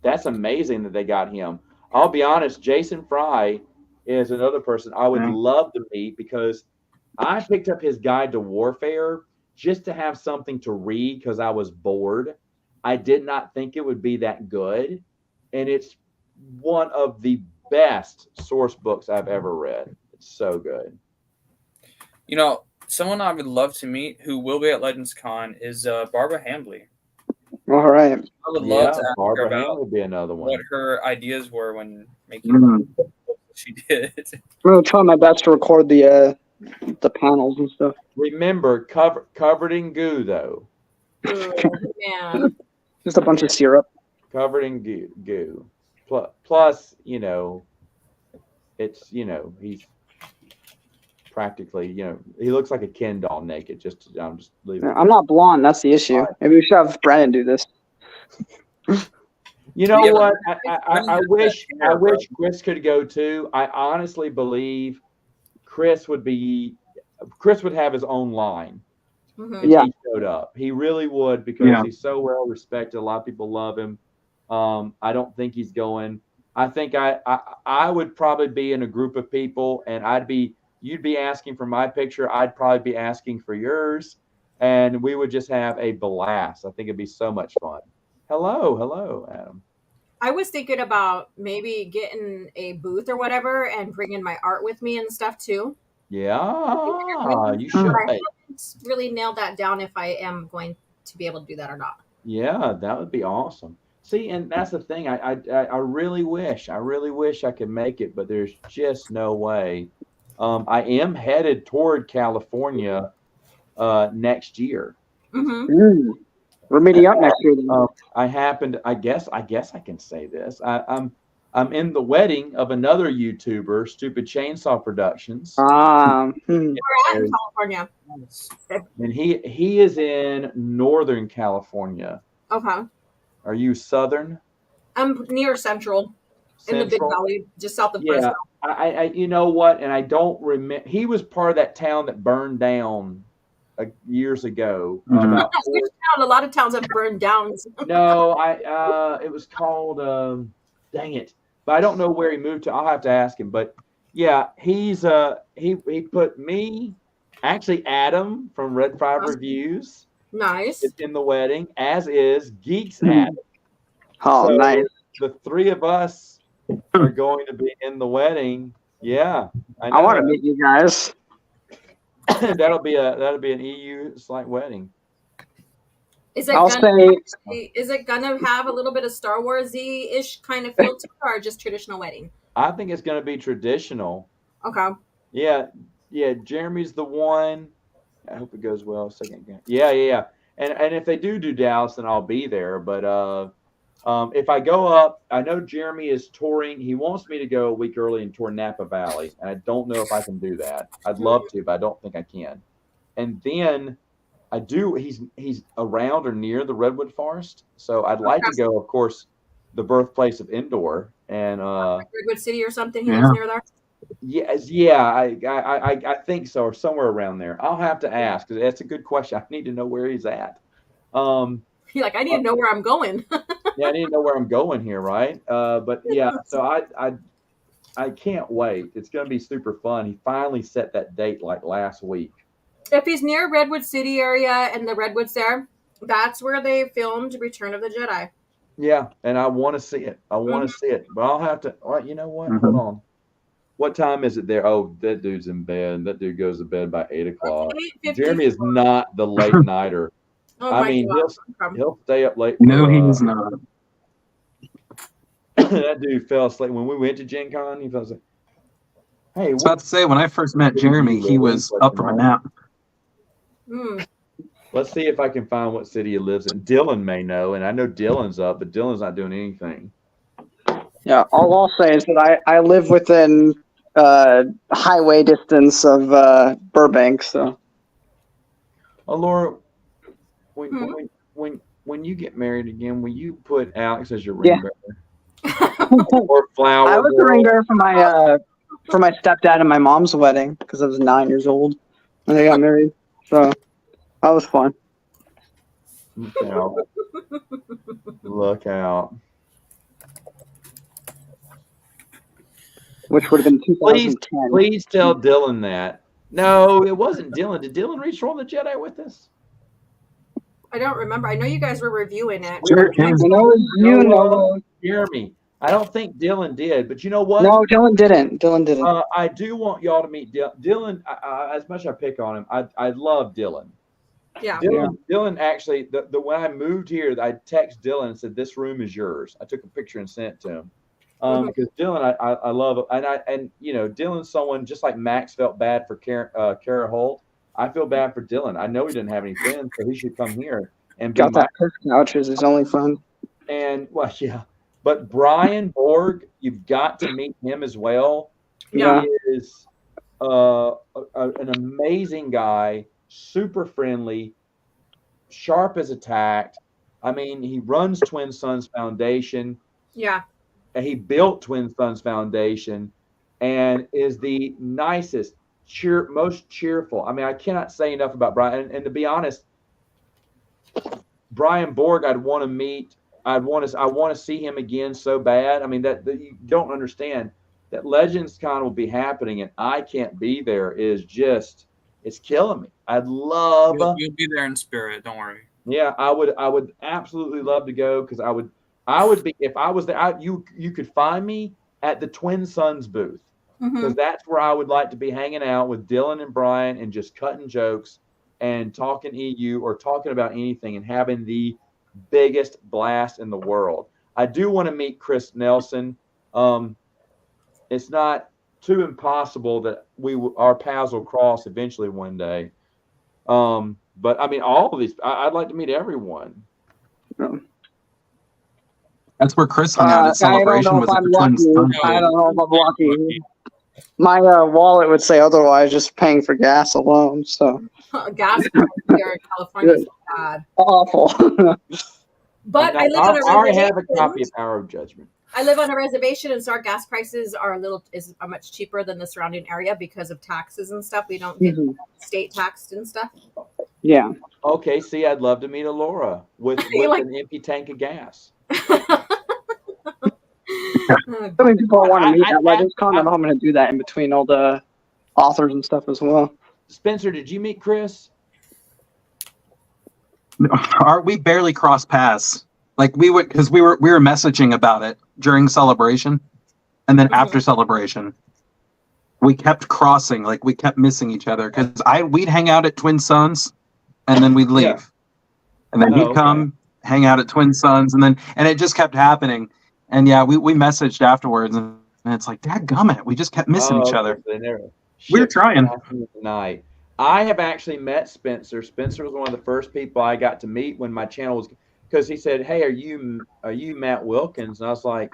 That's amazing that they got him. I'll be honest, Jason Fry is another person I would love to meet because I picked up his Guide to Warfare just to have something to read because I was bored. I did not think it would be that good. And it's one of the best source books I've ever read. It's so good. Someone I would love to meet who will be at Legends Con is Barbara Hambley. All right. I would love to ask Barbara her Hambley about would be another one. what her ideas were when making what she did. I'm gonna try my best to record the panels and stuff. Remember, covered in goo though. Yeah. Just a bunch of syrup. Covered in goo. Plus, it's he's practically, he looks like a Ken doll naked. I'm just leaving. I'm not blonde. That's the issue. Maybe we should have Brandon do this. You know what? I wish Chris could go too. I honestly believe Chris would have his own line if he showed up. He really would because he's so well respected. A lot of people love him. I don't think he's going. I think I would probably be in a group of people and I'd be You'd be asking for my picture. I'd probably be asking for yours. And we would just have a blast. I think it'd be so much fun. Hello, Adam. I was thinking about maybe getting a booth or whatever and bringing my art with me and stuff too. Yeah, you But should. I haven't really nailed that down if I am going to be able to do that or not. Yeah, that would be awesome. See, and that's the thing. I really wish I could make it, but there's just no way. I am headed toward California next year. Mm-hmm. We're meeting up next year. Then. I happened. I guess I can say this. I'm in the wedding of another YouTuber, Stupid Chainsaw Productions, We're at in California. and he is in Northern California. Okay. Are you Southern? I'm near Central. In the Big Central? Valley, just south of Yeah, Fresno. I you know what? And I don't remember. He was part of that town that burned down years ago. About Which town? A lot of towns have burned down. no, it was called dang it, but I don't know where he moved to. I'll have to ask him. But yeah, he's he put me, actually Adam from Red Five Reviews, Nice. is in the wedding, as is Geeks Adam. Oh, So nice. the three of us are going to be in the wedding. Yeah, I want to meet you guys. that'll be an EU slight wedding. Is it I'll gonna say is it gonna have a little bit of Star Wars-y ish kind of feel to it, or just traditional wedding? I think it's going to be traditional. Okay. Yeah. Jeremy's the one. I hope it goes well. Second game. Yeah. And if they do Dallas, then I'll be there. But if I go up, I know Jeremy is touring. He wants me to go a week early and tour Napa Valley, and I don't know if I can do that. I'd love to, but I don't think I can. And then I do. He's around or near the Redwood Forest, so I'd like to go. Of course, the birthplace of indoor and Redwood City or something. He lives near there. I think so, or somewhere around there. I'll have to ask because that's a good question. I need to know where he's at. You're like, I need to know where I'm going. Yeah, I need to know where I'm going here, right? But yeah, so I can't wait. It's going to be super fun. He finally set that date like last week. If he's near Redwood City area and the Redwoods there, that's where they filmed Return of the Jedi. Yeah, and I want to see it. I want to see it, but I'll have to. Well, you know what? Hold on. What time is it there? Oh, that dude's in bed. That dude goes to bed by 8 o'clock. Jeremy is not the late nighter. Oh I mean, he'll stay up late. No, he's not. That dude fell asleep when we went to Gen Con. He fell asleep. Hey, I was about to say, when I first met Jeremy, he was up from a nap. Let's see if I can find what city he lives in. Dylan may know, and I know Dylan's up, but Dylan's not doing anything. Yeah, all I'll say is that I live within highway distance of Burbank, so. Oh, Laura, when you get married again, will you put Alex as your ring bearer? Or flower? I was the ring bearer for my stepdad and my mom's wedding because I was 9 years old when they got married. So that was fun. Look out. Which would have been 2010. Please tell Dylan that. No, it wasn't Dylan. Did Dylan reach Return of the Jedi with us? I don't remember. I know you guys were reviewing it. Jeremy. I don't think Dylan did, but you know what? No, Dylan didn't. I do want y'all to meet Dylan. As much as I pick on him, I love Dylan. Yeah. Dylan actually, when I moved here, I texted Dylan and said, "This room is yours." I took a picture and sent it to him. Because Dylan, I love, and you know, Dylan's someone just like Max felt bad for Kara Holt. I feel bad for Dylan. I know he didn't have any friends, so he should come here and got that couch is his only friend. And well, yeah, but Brian Borg, you've got to meet him as well. Yeah. He is an amazing guy, super friendly, sharp as a tack. I mean, he runs Twin Sons Foundation. Yeah. He built Twin Sons Foundation and is the nicest, most cheerful. I mean, I cannot say enough about Brian. And to be honest, Brian Borg, I'd want to meet. I want to see him again so bad. I mean, that you don't understand. that Legends Con will be happening and I can't be there is just, it's killing me. I'd love. You'll be there in spirit. Don't worry. Yeah, I would absolutely love to go because I would be if I was there. You could find me at the Twin Sons booth because that's where I would like to be hanging out with Dylan and Brian and just cutting jokes and talking EU or talking about anything and having the biggest blast in the world. I do want to meet Chris Nelson. It's not too impossible that our paths will cross eventually one day. But I mean, all of these, I'd like to meet everyone. That's where Chris hung out at Celebration. Was at the Twin Sons. I don't know if I'm lucky. My wallet would say otherwise, just paying for gas alone. So gas here in California is bad. Awful. But I live on a reservation. I already have a copy of Power of Judgment. I live on a reservation, and so our gas prices are much cheaper than the surrounding area because of taxes and stuff. We don't get state taxed and stuff. Yeah. Okay. See, I'd love to meet Alora with an empty tank of gas. So many people want to meet at Legends Con. I don't know how I'm going to do that in between all the authors and stuff as well. Spencer, did you meet Chris? We barely crossed paths. Like we were messaging about it during Celebration, and then after Celebration, we kept crossing. Like we kept missing each other because we'd hang out at Twin Sons, and then we'd leave, and then he'd come hang out at Twin Sons, and it just kept happening. And yeah, we messaged afterwards, and it's like, dadgummit, we just kept missing each other. We were trying. Tonight. I have actually met Spencer. Spencer was one of the first people I got to meet when my channel was, because he said, "Hey, are you Matt Wilkins?" And I was like,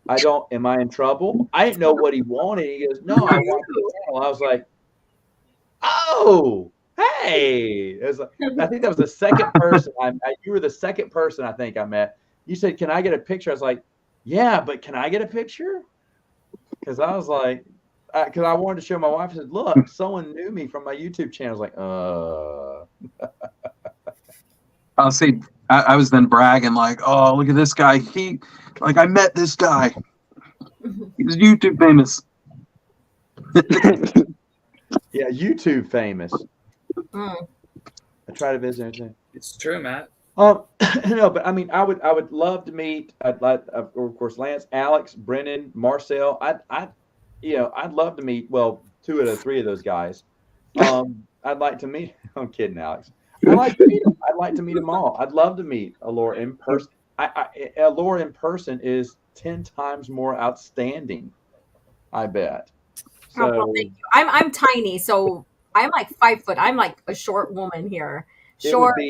am I in trouble? I didn't know what he wanted. He goes, "No, I want the channel." I was like, "Oh, hey." It was like, I think that was the second person you were the second person I think I met. You said, "Can I get a picture?" I was like, "Yeah, but can I get a picture?" Because I was like, because I wanted to show my wife. I said, "Look, someone knew me from my YouTube channel." I was like, I'll see. I was then bragging like, "Oh, look at this guy. I met this guy. He's YouTube famous." Yeah, YouTube famous. I try to visit everything. It's true, Matt. No, but I mean, I would love to meet. I'd like, of course, Lance, Alex, Brennan, Marcel. I'd love to meet. Well, 2 out of 3 of those guys. I'd like to meet. I'm kidding, Alex. I'd like to meet them. I'd like to meet them all. I'd love to meet Alora in person. Alora in person is 10 times more outstanding. I bet. So, well, thank you. I'm tiny, so I'm like 5 foot. I'm like a short woman here. Short,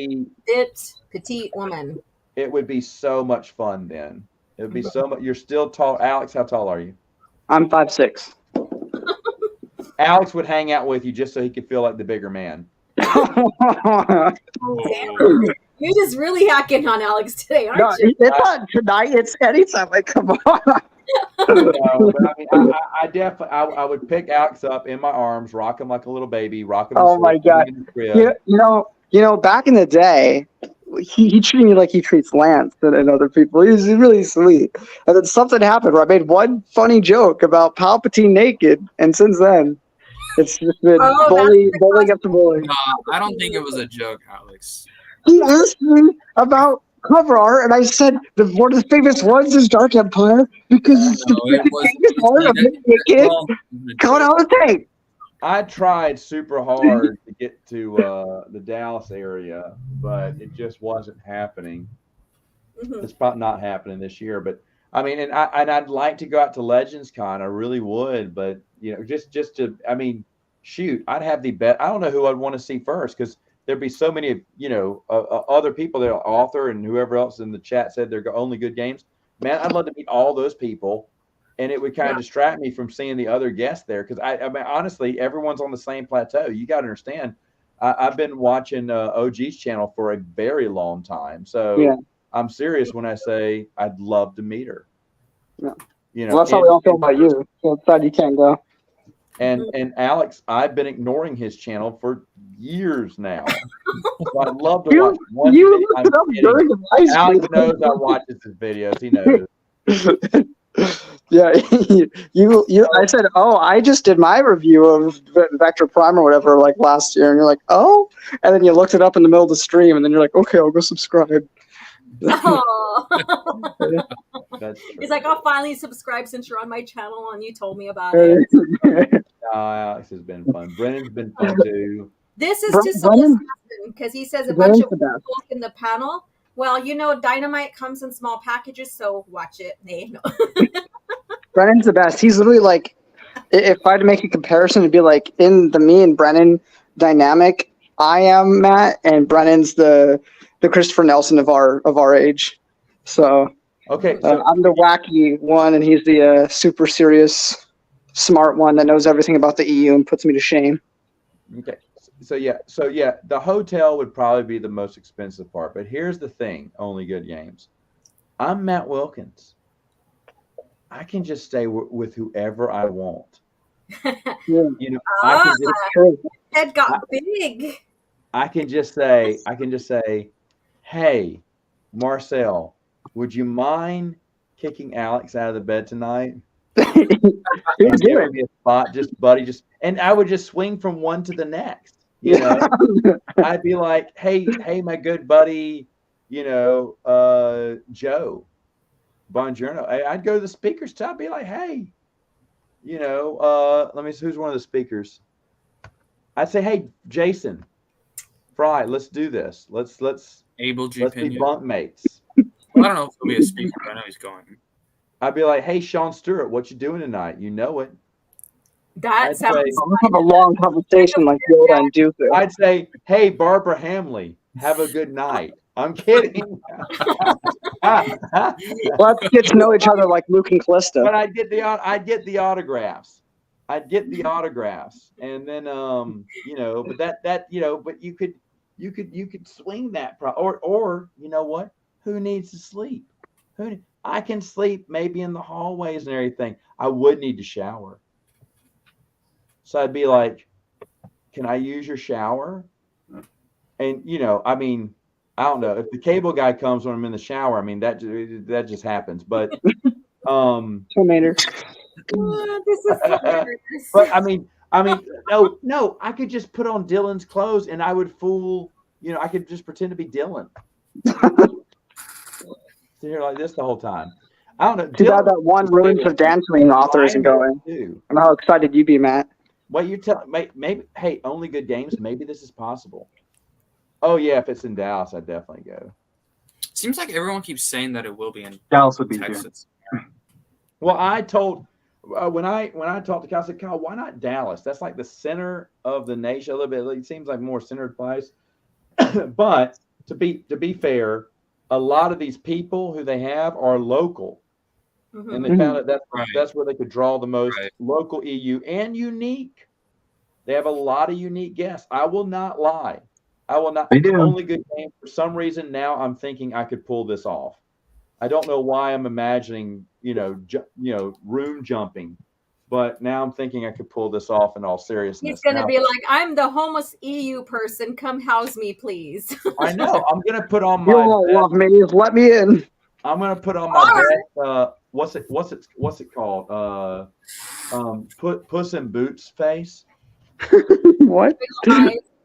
petite woman. It would be so much fun then. It would be so much. You're still tall. Alex, how tall are you? I'm 5'6". Alex would hang out with you just so he could feel like the bigger man. Damn. You're just really hacking on Alex today, aren't you? It's not tonight. It's anytime I come on. No, but I mean, I definitely, I would pick Alex up in my arms, rock him like a little baby, rock him. Oh my God! You know, back in the day, he treated me like he treats Lance and other people. He's really sweet. And then something happened where I made one funny joke about Palpatine naked, and since then, it's just been bullying after bullying. I don't think it was a joke, Alex. He asked me about cover art, and I said one of the famous ones is Dark Empire because it's the famous art of naked coming out of the tape. I tried super hard to get to the Dallas area, but it just wasn't happening. It's probably not happening this year, but I mean, and I'd like to go out to Legends Con. I really would, but just to, I mean, shoot, I'd have the bet. I don't know who I'd want to see first because there'd be so many, other people, the author and whoever else in the chat said they're only good games. Man, I'd love to meet all those people. And it would kind of distract me from seeing the other guests there. Because I mean, honestly, everyone's on the same plateau. You got to understand, I've been watching OG's channel for a very long time. So I'm serious when I say I'd love to meet her. Yeah. Well, that's how we all feel about you. So it's sad you can't go. And Alex, I've been ignoring his channel for years now. So I'd love to watch one video. Alex knows I watch his videos. He knows. Yeah, I said, oh, I just did my review of Vector Prime or whatever like last year, and you're like, oh, and then you looked it up in the middle of the stream, and then you're like, okay, I'll go subscribe. Oh. That's true. He's like, I'll finally subscribe since you're on my channel and you told me about it. Alex has been fun. Brennan's been fun too. This is Brennan- just Soul Assassin because he says a bunch Brennan's of the best. people in the panel. Well, you know, Dynamite comes in small packages, so watch it. Hey, no. Brennan's the best. He's literally like, if I had to make a comparison, it'd be like in the me and Brennan dynamic, I am Matt, and Brennan's the Christopher Nelson of our age. So, Okay, so I'm the wacky one, and he's the super serious, smart one that knows everything about the EU and puts me to shame. okay, so yeah, the hotel would probably be the most expensive part. But here's the thing: Only Good Games. I'm Matt Wilkins. I can just stay with whoever I want. Yeah. You know, I can just True. Head got big. I can just say, hey, Marcel, would you mind kicking Alex out of the bed tonight? He'd And do give it. me a spot, and I would just swing from one to the next. You know, I'd be like, hey, my good buddy, Joe Bongiorno. I'd go to the speakers too. I'd be like, hey, let me see who's one of the speakers. I'd say, hey, Jason Fry, let's do this. Let's Abel G. be Pena. bunk mates. I don't know if he'll be a speaker, but I know he's going. I'd be like, hey, Sean Stewart, what you doing tonight? You know it. That I'd sounds. say- Let's have a long conversation like Yoda and Dooku. I'd say, hey, Barbara Hamley, have a good night. I'm kidding. Let's get to know each other like Luke and Callisto. But I'd get the autographs. And then but but you could swing that or you know what? Who needs to sleep? I can sleep maybe in the hallways and everything. I would need to shower. So I'd be like, can I use your shower? And I don't know if the cable guy comes when I'm in the shower. I mean that just happens. But Terminator. This is hilarious. but I mean no, I could just put on Dylan's clothes and I would fool. I could just pretend to be Dylan. Sit here like this the whole time. I don't know. Too bad that one Ruins of Dancing author isn't going. I'm how excited you be, Matt. Well, you're telling maybe. Hey, Only Good Games. Maybe this is possible. Oh yeah, if it's in Dallas, I'd definitely go. Seems like everyone keeps saying that it will be in Dallas would be here. Texas. Well, I told when I talked to Kyle, I said, Kyle, why not Dallas? That's like the center of the nation a little bit. It seems like a more centered place. But to be fair, a lot of these people who they have are local. Mhm. And they found out Right. that's where they could draw the most Right. local EU and unique. They have a lot of unique guests. I will not lie. I will not. They do. Only Good Game. For some reason, now I'm thinking I could pull this off. I don't know why I'm imagining, room jumping, but now I'm thinking I could pull this off in all seriousness. He's gonna Now, be like, I'm the homeless EU person. Come house me, please. I know. I'm gonna put on You my. won't best- love me. Let me in. I'm gonna put on my best. What's it called? Puss in Boots face. What?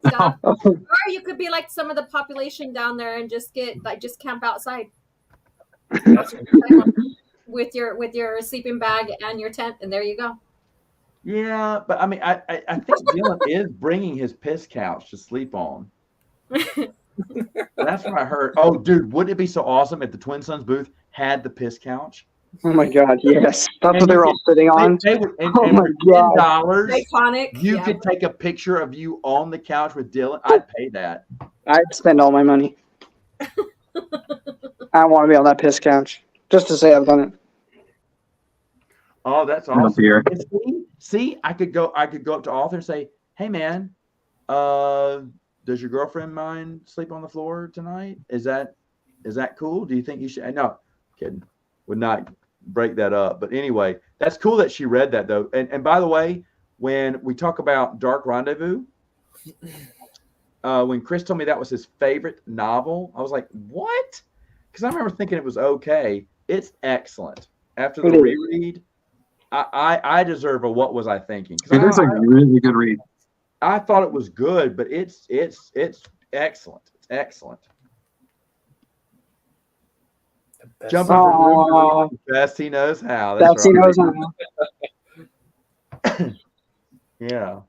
Stuff. Or you could be like some of the population down there and just camp outside with your sleeping bag and your tent, and there you go. Yeah, but I mean, I think Dylan is bringing his piss couch to sleep on. That's what I heard. Oh, dude, wouldn't it be so awesome if the Twin Sons booth had the piss couch? Oh my God! Yes, that's what they were all sitting on. They would, and, Oh and my for $10, Iconic. you yeah. could take a picture of you on the couch with Dylan. I'd pay that. I'd spend all my money. I want to be on that piss couch just to say I've done it. Oh, that's And a awesome. beer. And see, I could go up to Arthur and say, "Hey, man, does your girlfriend mind sleep on the floor tonight? Is that cool? Do you think you should?" No, kidding. Would not break that up. But anyway, that's cool that she read that though. And by the way, when we talk about Dark Rendezvous, when Chris told me that was his favorite novel, I was like, "What?" Because I remember thinking it was okay. It's excellent. After the It is. reread, I deserve a what was I thinking? It is a really good read. I thought it was good, but it's excellent. It's excellent. Jumping from room to room, best he knows how. That's He right. knows how. Yeah.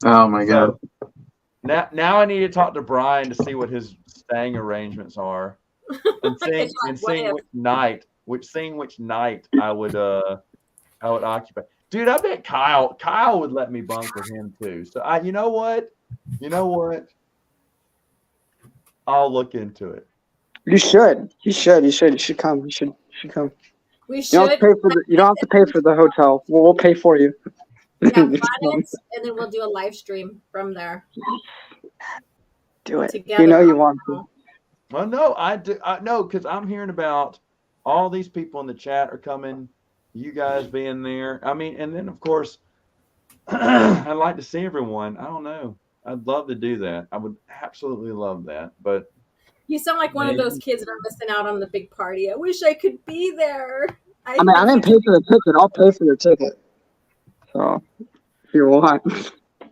Oh my god. Now I need to talk to Brian to see what his staying arrangements are, and seeing which night I would occupy. Dude, I bet Kyle would let me bunk with him too. So you know what? I'll look into it. You should. You should come. You should come. We You should. don't have to pay for you don't have to pay for the hotel. We'll pay for you. Yeah, plan it, and then we'll do a live stream from there. Do it. Together. You know you want to. Well, no, I do. No, because I'm hearing about all these people in the chat are coming. You guys being there. I mean, and then of course, I'd like to see everyone. I don't know. I'd love to do that. I would absolutely love that. But You sound like one of those kids that are missing out on the big party. I wish I could be there. I didn't pay for the ticket. I'll pay for the ticket. So, if you want.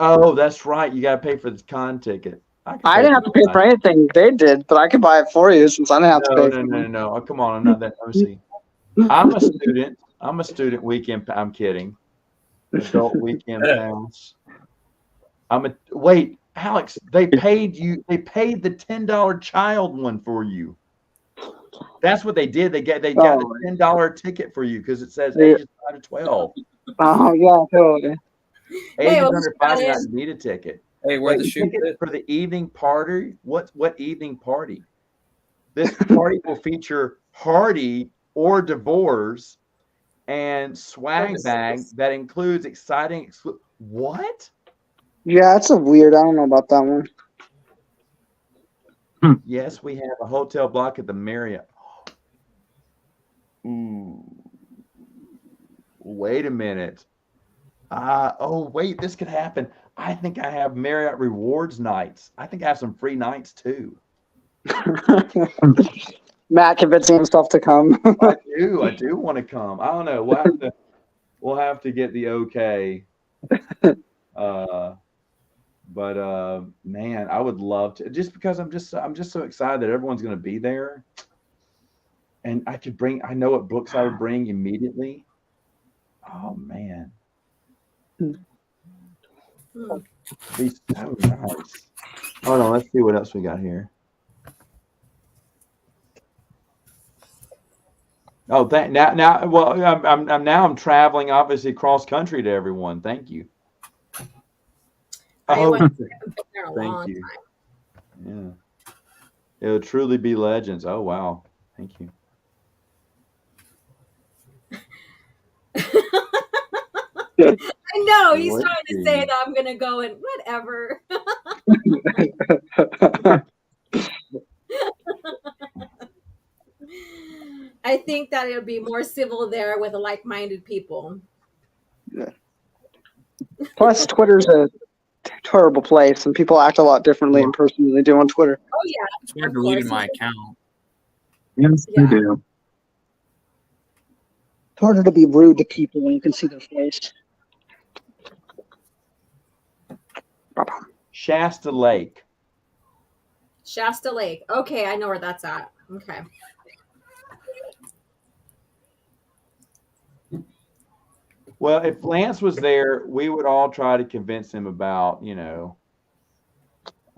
oh, that's right. You got to pay for the con ticket. I didn't have to pay for anything. They did, but I could buy it for you since I didn't have to pay. No. Oh, come on. I'm not that. Let me see. I'm a student. I'm a student weekend. I'm kidding. Adult weekend pass. Wait, Alex. They paid you. They paid the $10 child one for you. That's what they did. They got a $10 ticket for you because it says ages 5 to 12. Oh yeah, totally. Ages under 5 do not need a ticket. Hey, where the shoot for the evening party? What evening party? This party will feature Hardy or Divorce and swag bag that includes exciting what? Yeah, it's a weird. I don't know about that one. Yes, we have a hotel block at the Marriott. Ooh. Wait a minute. Wait, this could happen. I think I have Marriott Rewards nights. I think I have some free nights too. Matt convincing himself to come. I do want to come. I don't know. We'll have to get the okay. But man, I would love to, just because I'm just so excited that everyone's going to be there, and I know what books I would bring immediately. Oh man, be so nice. Hold on, let's see what else we got here. Oh, I'm traveling obviously cross country to everyone. Thank you. Oh, thank you. Yeah, it'll truly be legends. Oh wow, thank you. I know he's trying to say that I'm gonna go and whatever. I think that it'll be more civil there with like-minded people. Yeah. Plus, Twitter's a terrible place, and people act a lot differently in person than they do on Twitter. Oh yeah, I deleted my account. Yes, you do. It's harder to be rude to people when you can see their face. Shasta Lake. Shasta Lake. Okay, I know where that's at. Okay. Well, if Lance was there, we would all try to convince him about,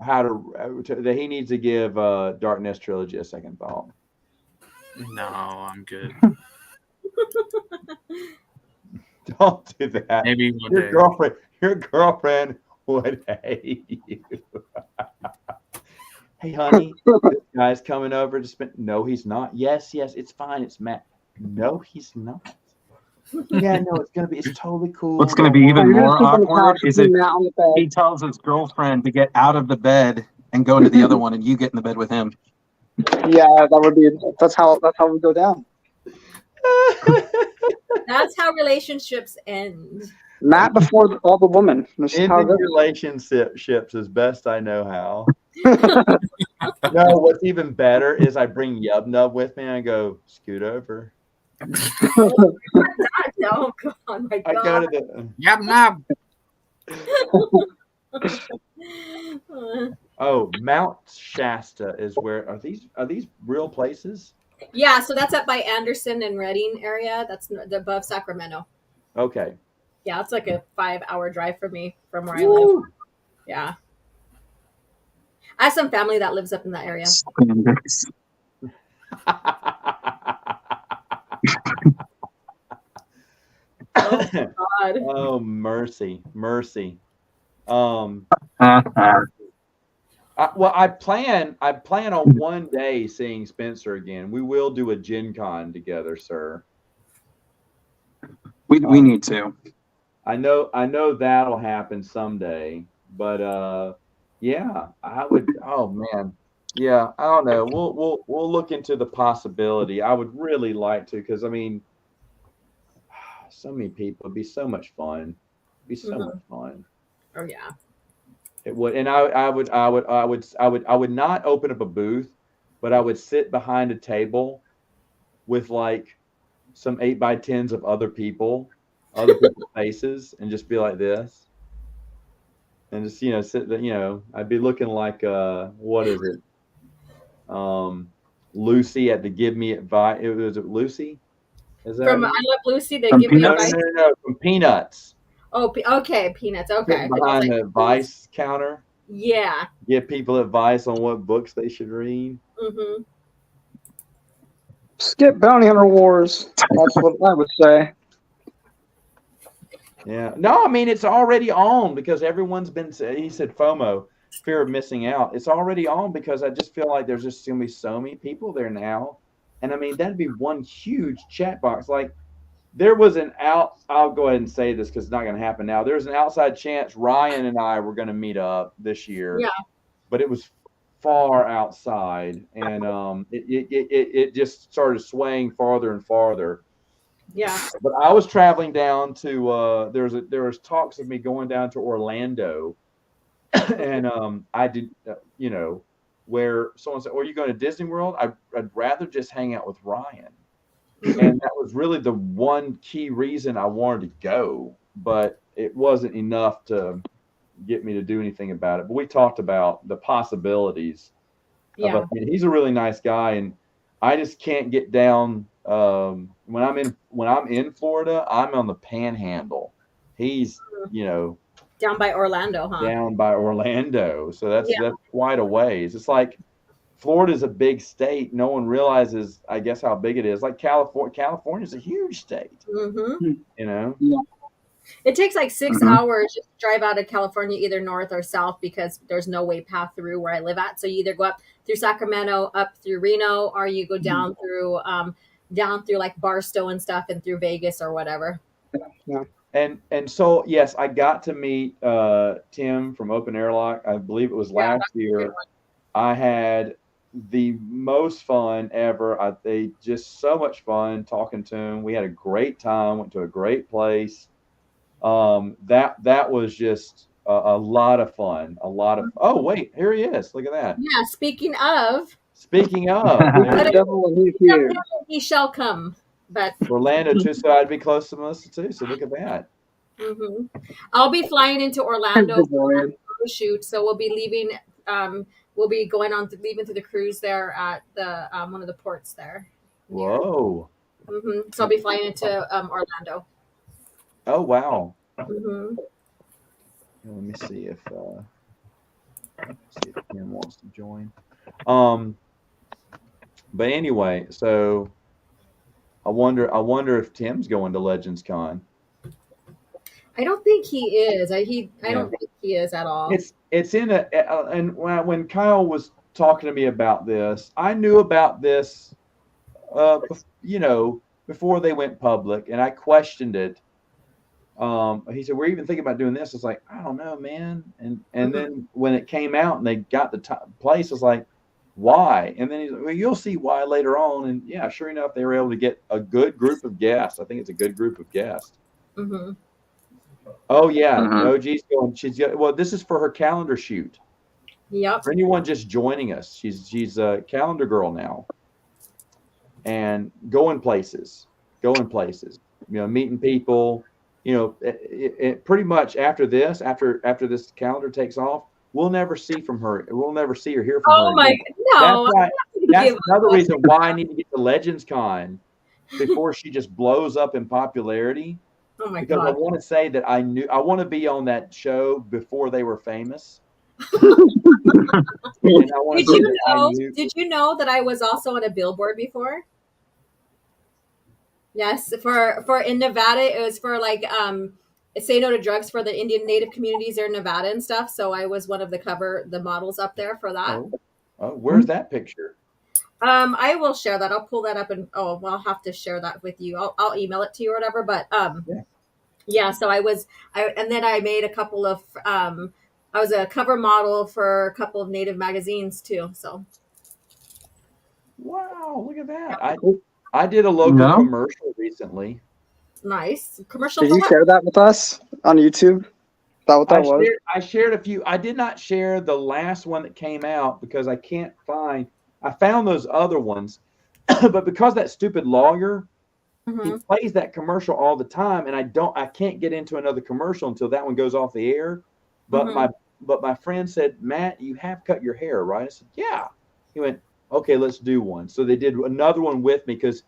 how that he needs to give Darkness Trilogy a second thought. No, I'm good. Don't do that. Maybe one your day. girlfriend would hate you. Hey, honey, this guy's coming over to spend. No, he's not. Yes, it's fine. It's Matt. No, he's not. Yeah, no, it's totally cool. What's going to be even more awkward is if he tells his girlfriend to get out of the bed and go into the other one, and you get in the bed with him. Yeah, that's how we go down. That's how relationships end. Not before all the women. Ending relationships as best I know how. No, what's even better is I bring Yub Nub with me and I go, scoot over. Oh, God. Oh my I go god. to the Yum nom. Mount Shasta is where are these real places? Yeah, so that's up by Anderson and Redding area. That's above Sacramento. Okay. Yeah, it's like a 5-hour drive for me from where I live. Woo! Yeah. I have some family that lives up in that area. Spandex. Oh god. Oh, mercy. Um, I plan on one day seeing Spencer again. We will do a Gen Con together, sir. We need to. I know that'll happen someday, but yeah, I would. Oh man, yeah, I don't know. We'll look into the possibility. I would really like to, because I mean, so many people. It'd be so much fun. It'd be so much fun. Oh yeah. It would, and I would not open up a booth, but I would sit behind a table with like some 8x10s of other people's faces, and just be like this, and just sit there. I'd be looking like what is it? Lucy at the Give Me Advice. Was it Lucy? Is that From I Love Lucy, they From give me no, advice. no, from Peanuts. Oh, okay, Peanuts. Okay. Sitting behind the advice counter, Yeah. give people advice on what books they should read. Mm-hmm. Skip Bounty Hunter Wars. That's what I would say. Yeah. No, I mean, it's already on because everyone's been, he said FOMO, fear of missing out. It's already on because I just feel like there's just going to be so many people there now. And I mean, that'd be one huge chat box. Like, there was I'll go ahead and say this because it's not going to happen now. There's an outside chance Ryan and I were going to meet up this year. Yeah. But it was far outside, and it just started swaying farther and farther. Yeah. But I was traveling down to there was talks of me going down to Orlando, and I did where someone said, "Oh, are you going to Disney World?" I'd rather just hang out with Ryan, and that was really the one key reason I wanted to go, but it wasn't enough to get me to do anything about it. But we talked about the possibilities. Yeah. He's a really nice guy, and I just can't get down. When I'm in Florida, I'm on the Panhandle. He's down by Orlando, huh? down by Orlando, so that's quite a ways. It's like Florida's a big state. No one realizes, I guess, how big it is. Like California's a huge state. Mm-hmm. Yeah. It takes like 6 hours to drive out of California, either north or south, because there's no way path through where I live at. So you either go up through Sacramento, up through Reno, or you go down through like Barstow and stuff, and through Vegas or whatever. Yeah. And so yes, I got to meet Tim from Open Airlock. I believe it was last year. I had the most fun ever. They just so much fun talking to him. We had a great time. Went to a great place. That was just a lot of fun. Oh wait, here he is. Look at that. Yeah. Speaking of, The devil and he's here. he shall come. But Orlando too, so I'd be close to Melissa too. So look at that. I'll be flying into Orlando for a photo shoot, so we'll be leaving. We'll be leaving to the cruise there at the one of the ports there. Whoa. So I'll be flying into Orlando. Oh wow. Mm-hmm. Let me see if Tim wants to join. But anyway, so I wonder if Tim's going to Legends Con. I don't think he is. I don't think he is at all. It's in and when Kyle was talking to me about this, I knew about this, before they went public, and I questioned it. He said, "We're even thinking about doing this." I was like, "I don't know, man." And then when it came out and they got the place, I was like, "Why?" And then he's like, "Well, you'll see why later on." And yeah, sure enough, they were able to get a good group of guests. I think it's a good group of guests. Oh yeah, OG's going. Well, this is for her calendar shoot. Yep. For anyone just joining us, she's a calendar girl now, and going places, meeting people. pretty much after this calendar takes off, we'll never see from her. We'll never see or hear from her Oh my, again. That's no. why. I'm not That's gonna another give up. reason why I need to get to Legends Con before she just blows up in popularity. Oh my Because I God. want to say that I want to be on that show before they were famous. And I want to say that I knew. Did you know that I was also on a billboard before? Yes, for in Nevada, it was for like say no to drugs for the Indian Native communities there in Nevada and stuff. So I was one of the models up there for that. Where's that picture? I will share that. I'll pull that up and well, I'll have to share that with you. I'll email it to you or whatever. But yeah. So and then I made a couple of I was a cover model for a couple of Native magazines too. So wow, look at that! I did a local commercial recently. Nice commercial. Did you share that with us on YouTube? Is that what that was? I shared a few. I did not share the last one that came out because I can't find. I found those other ones, but because that stupid lawyer, he plays that commercial all the time, and I can't get into another commercial until that one goes off the air. But my friend said, Matt, you have cut your hair, right? I said, yeah. He went, okay, let's do one. So they did another one with me because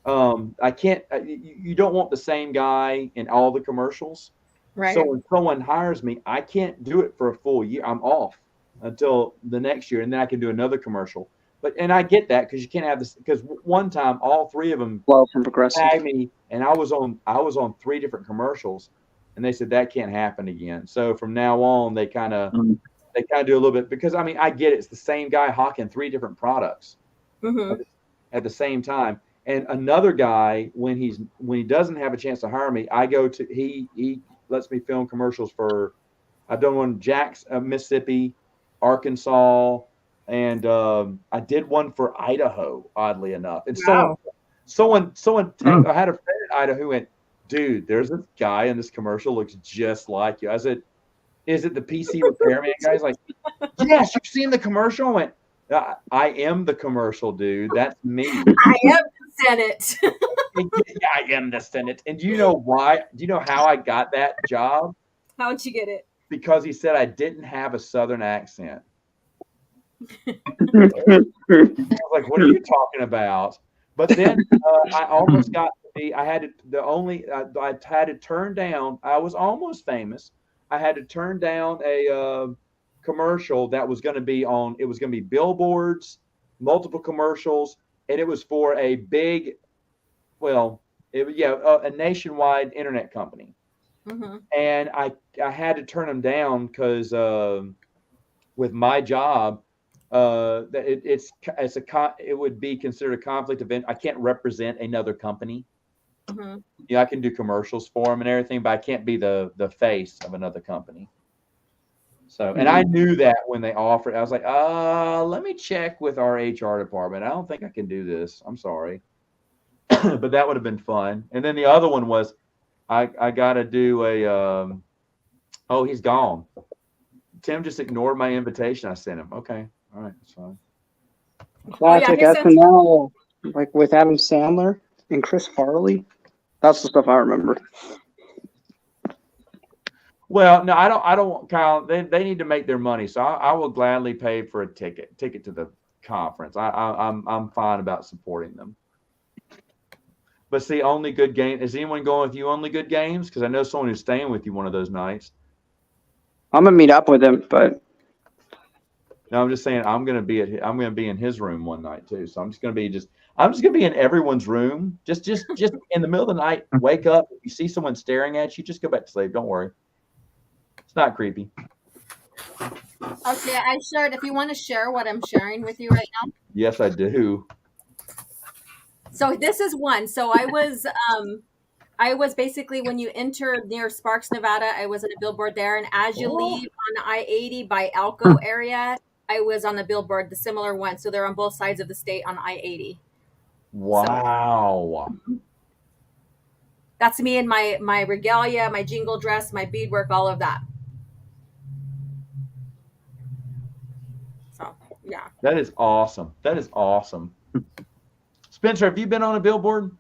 I can't. You don't want the same guy in all the commercials. Right. So when someone hires me, I can't do it for a full year. I'm off until the next year, and then I can do another commercial. And I get that because you can't have this. Because one time, all three of them tagged me, and I was on 3 different commercials, and they said that can't happen again. So from now on, they kind of do a little bit because I mean I get it. It's the same guy hawking 3 different products at the same time. And another guy, when he doesn't have a chance to hire me, I go to he lets me film commercials for. I've done one Mississippi, Arkansas, and I did one for Idaho. Oddly enough, and someone I had a friend in Idaho who went, dude, there's this guy in this commercial looks just like you. I said, is it the PC repairman guy? He's like, yes, you've seen the commercial. I went, I am the commercial, dude. That's me. I am the Senate. Yeah, I am the Senate. And do you know why? Do you know how I got that job? How'd you get it? Because he said I didn't have a Southern accent. I was like, what are you talking about? But then I almost got I had to turn down. I was almost famous. I had to turn down a commercial that was going to be on. It was going to be billboards, multiple commercials, and it was for a big, a nationwide internet company. And I had to turn them down because with my job, it would be considered a conflict of interest. I can't represent another company. Yeah, I can do commercials for them and everything, but I can't be the face of another company. So, and I knew that when they offered, I was like, let me check with our HR department. I don't think I can do this. I'm sorry. But that would have been fun. And then the other one was, I got to do a, he's gone. Tim just ignored my invitation I sent him. Okay. All right. That's fine. Classic SNL, like with Adam Sandler and Chris Farley. That's the stuff I remember. Well, no, I don't, Kyle. They need to make their money, so I will gladly pay for a ticket to the conference. I'm fine about supporting them. But see, Only Good Game. Is anyone going with you? Only Good Games? Because I know someone who's staying with you one of those nights. I'm gonna meet up with him, but no, I'm just saying I'm gonna be in his room one night too. So I'm just gonna be in everyone's room. Just in the middle of the night, wake up. If you see someone staring at you, just go back to sleep. Don't worry. It's not creepy. Okay, I shared. If you want to share what I'm sharing with you right now. Yes, I do. So this is one. So I was basically when you enter near Sparks, Nevada, I was on a billboard there, and as you leave on I-80 by Alco area, I was on the billboard, the similar one. So they're on both sides of the state on I-80. Wow. So, that's me in my regalia, my jingle dress, my beadwork, all of that. So yeah. That is awesome. Spencer, have you been on a billboard?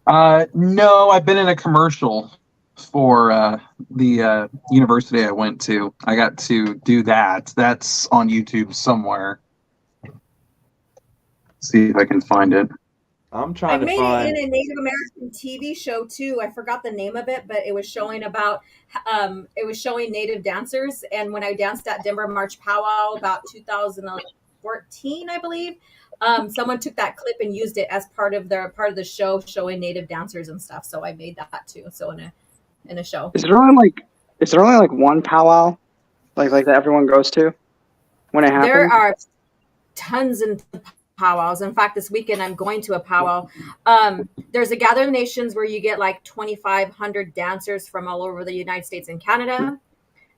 No, I've been in a commercial for the university I went to. I got to do that. That's on YouTube somewhere. See if I can find it. I'm I trying to made it find. in a Native American TV show too. I forgot the name of it, but it was showing Native dancers. And when I danced at Denver March Powwow about 2014, I believe, someone took that clip and used it as part of the show showing Native dancers and stuff. So I made that too. So in a show. Is there only like one powwow, like that everyone goes to when it happens? There are tons and powwows. In fact, this weekend I'm going to a powwow. There's a Gather of Nations where you get like 2,500 dancers from all over the United States and Canada.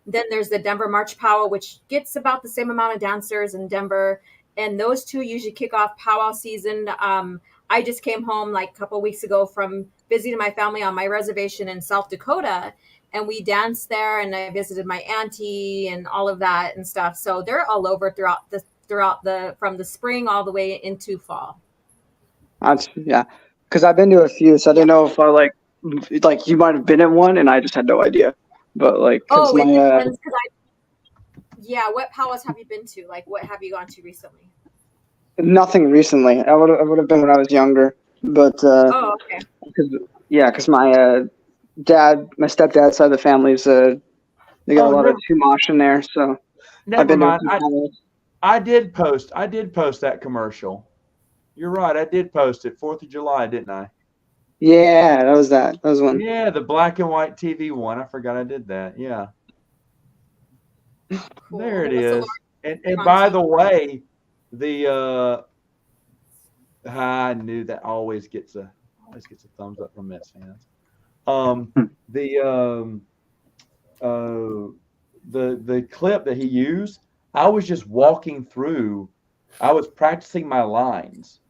Then there's the Denver March Powwow, which gets about the same amount of dancers in Denver. And those two usually kick off powwow season. I just came home like a couple weeks ago from visiting my family on my reservation in South Dakota. And we danced there, and I visited my auntie and all of that and stuff. So they're all over throughout from the spring all the way into fall. Yeah, because I've been to a few, so I didn't know if I like you might have been at one, and I just had no idea. But like, Oh, it depends. What powwows have you been to? Like, what have you gone to recently? Nothing recently. I would have been when I was younger, but Oh, okay. Because my my stepdad's side of the family's they got a lot of Chumash in there, so Never I've been mind. to I did post that commercial. You're right. I did post it 4th of July, didn't I? Yeah, that was one. Yeah, the black and white TV one. I forgot I did that. Yeah. Cool. There it is. And by the way, I knew that always gets a thumbs up from Mets fans. The clip that he used, I was just walking through. I was practicing my lines.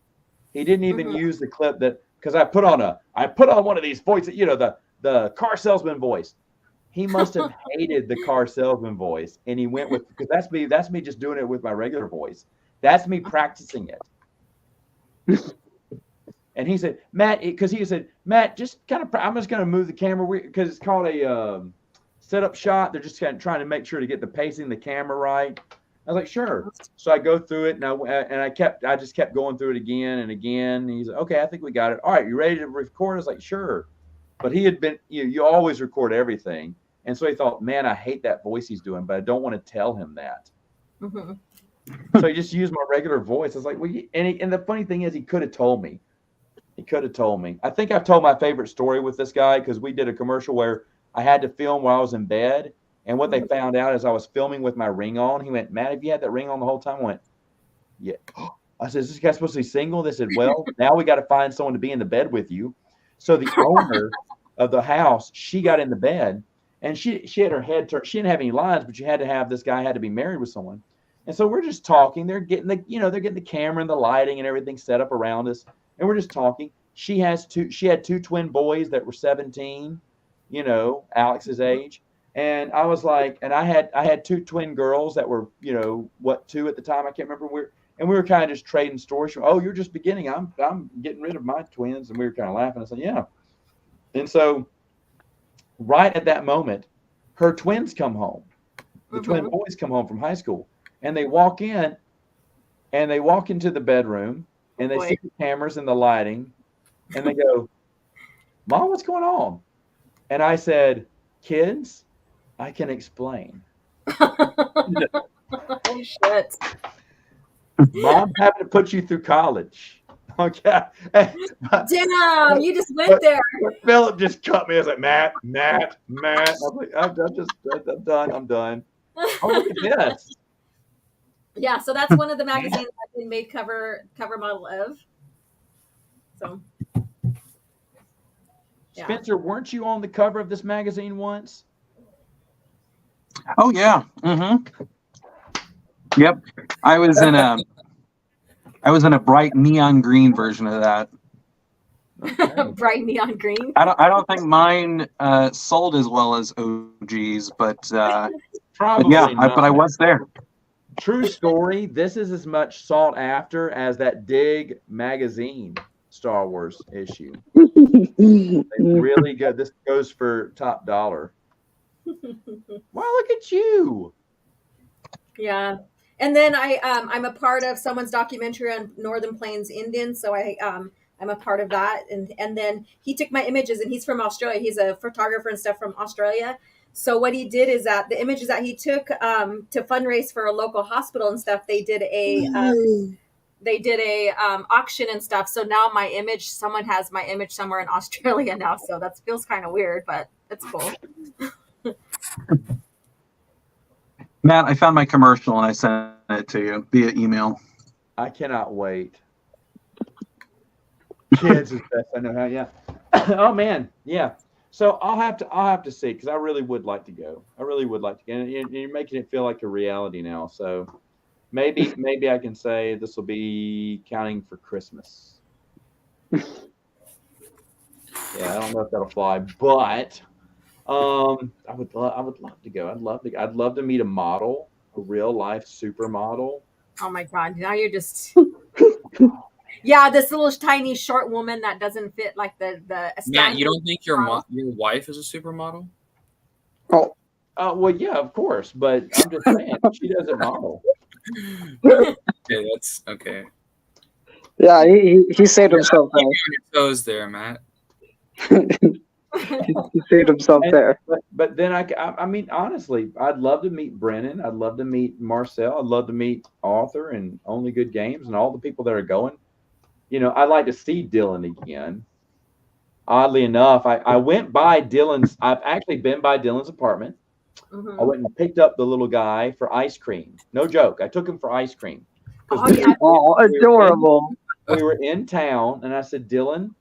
He didn't even use the clip because I put on one of these voices, the car salesman voice. He must have hated the car salesman voice, and he went with, because that's me just doing it with my regular voice. That's me practicing it. And he said, Matt, just kind of, I'm just going to move the camera because it's called a setup shot. They're just kind of trying to make sure to get the pacing, the camera right. I was like, sure. So I go through it, and I just kept going through it again and again. And he's like, okay, I think we got it. All right, you ready to record? I was like, sure. But he had been, you always record everything. And so he thought, man, I hate that voice he's doing, but I don't want to tell him that. So he just used my regular voice. I was like, well, and the funny thing is, he could have told me. I think I've told my favorite story with this guy because we did a commercial where I had to film while I was in bed. And what they found out is I was filming with my ring on. He went, Matt, have you had that ring on the whole time? I went, yeah. I said, is this guy supposed to be single? They said, well, now we got to find someone to be in the bed with you. So the owner of the house, she got in the bed, and she had her head turned. She didn't have any lines, but this guy had to be married with someone. And so we're just talking. They're getting the camera and the lighting and everything set up around us. And we're just talking. She had two twin boys that were 17, Alex's age. And I was like, and I had two twin girls that were, 2 at the time. I can't remember where. And we were kind of just trading stories. Oh, you're just beginning. I'm getting rid of my twins. And we were kind of laughing. I said, yeah. And so right at that moment, her twins come home. The twin boys come home from high school. And they walk in, and they walk into the bedroom, and they see the cameras and the lighting. And they go, Mom, what's going on? And I said, kids, I can explain. Oh, shit. Mom having to put you through college. Okay. Damn, you just went there. Philip just cut me. I was like, Matt. I was like, I'm done. Oh, look at this. Yeah, so that's one of the magazines I've been made cover model of. So, yeah. Spencer, weren't you on the cover of this magazine once? Oh yeah. Yep. I was in a bright neon green version of that. Okay. Bright neon green. I don't think mine sold as well as OG's, but probably yeah, not. but I was there. True story. This is as much sought after as that Dig magazine Star Wars issue. Really good. This goes for top dollar. Wow, look at you. Yeah. And then I'm a part of someone's documentary on Northern Plains Indians, so I'm a part of that. And then he took my images, and he's from Australia. He's a photographer and stuff from Australia. So what he did is that the images that he took to fundraise for a local hospital and stuff, they did a auction and stuff. So now someone has my image somewhere in Australia now. So that feels kind of weird, but it's cool. Matt, I found my commercial and I sent it to you via email. I cannot wait. Kids is best I know how. Yeah. Oh man. Yeah. So I'll have to see, because I really would like to go. I really would like to go. And you're making it feel like a reality now. So maybe I can say this will be counting for Christmas. Yeah, I don't know if that'll fly, but I would love to go. I'd love to meet a model, a real life supermodel. Oh my God! Now you're just yeah, this little tiny short woman that doesn't fit like the. Matt, you don't think your wife is a supermodel? Oh, Well, yeah, of course, but I'm just saying she doesn't model. Okay, that's okay. yeah, he saved himself Keep there. you on your toes there, Matt. He saved himself there. But then I mean, honestly, I'd love to meet Brennan. I'd love to meet Marcel. I'd love to meet Arthur and Only Good Games and all the people that are going. You know, I'd like to see Dylan again. Oddly enough, I went by Dylan's. I've actually been by Dylan's apartment. Mhm. I went and picked up the little guy for ice cream. No joke. I took him for ice cream. Oh, yeah. Oh, adorable. We were in town, and I said, Dylan,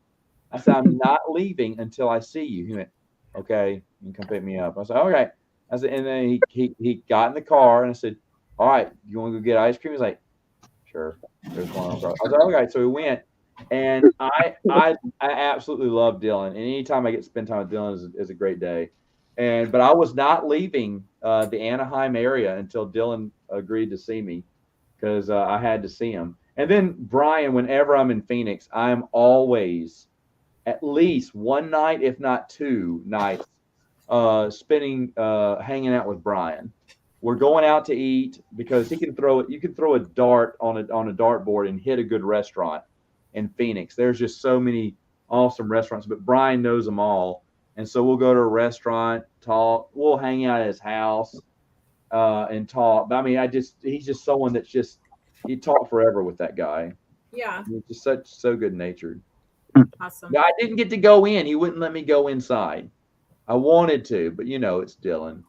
I said, I'm not leaving until I see you. He went, okay, you can come pick me up. I said, all right. I said, and then he got in the car, and I said, all right, you want to go get ice cream? He's like, sure. There's one on the car. I said, okay. So we went, and I absolutely love Dylan. And anytime I get to spend time with Dylan is a great day. But I was not leaving the Anaheim area until Dylan agreed to see me, because I had to see him. And then Brian, whenever I'm in Phoenix, I'm always at least one night, if not 2 nights, hanging out with Brian. We're going out to eat, because he can throw it. You can throw a dart on a dartboard and hit a good restaurant in Phoenix. There's just so many awesome restaurants, but Brian knows them all. And so we'll go to a restaurant, talk. We'll hang out at his house and talk. But I mean, he's just someone that's just, you talk forever with that guy. Yeah. He's just so good natured. Awesome. I didn't get to go in. He wouldn't let me go inside. I wanted to, but it's Dylan.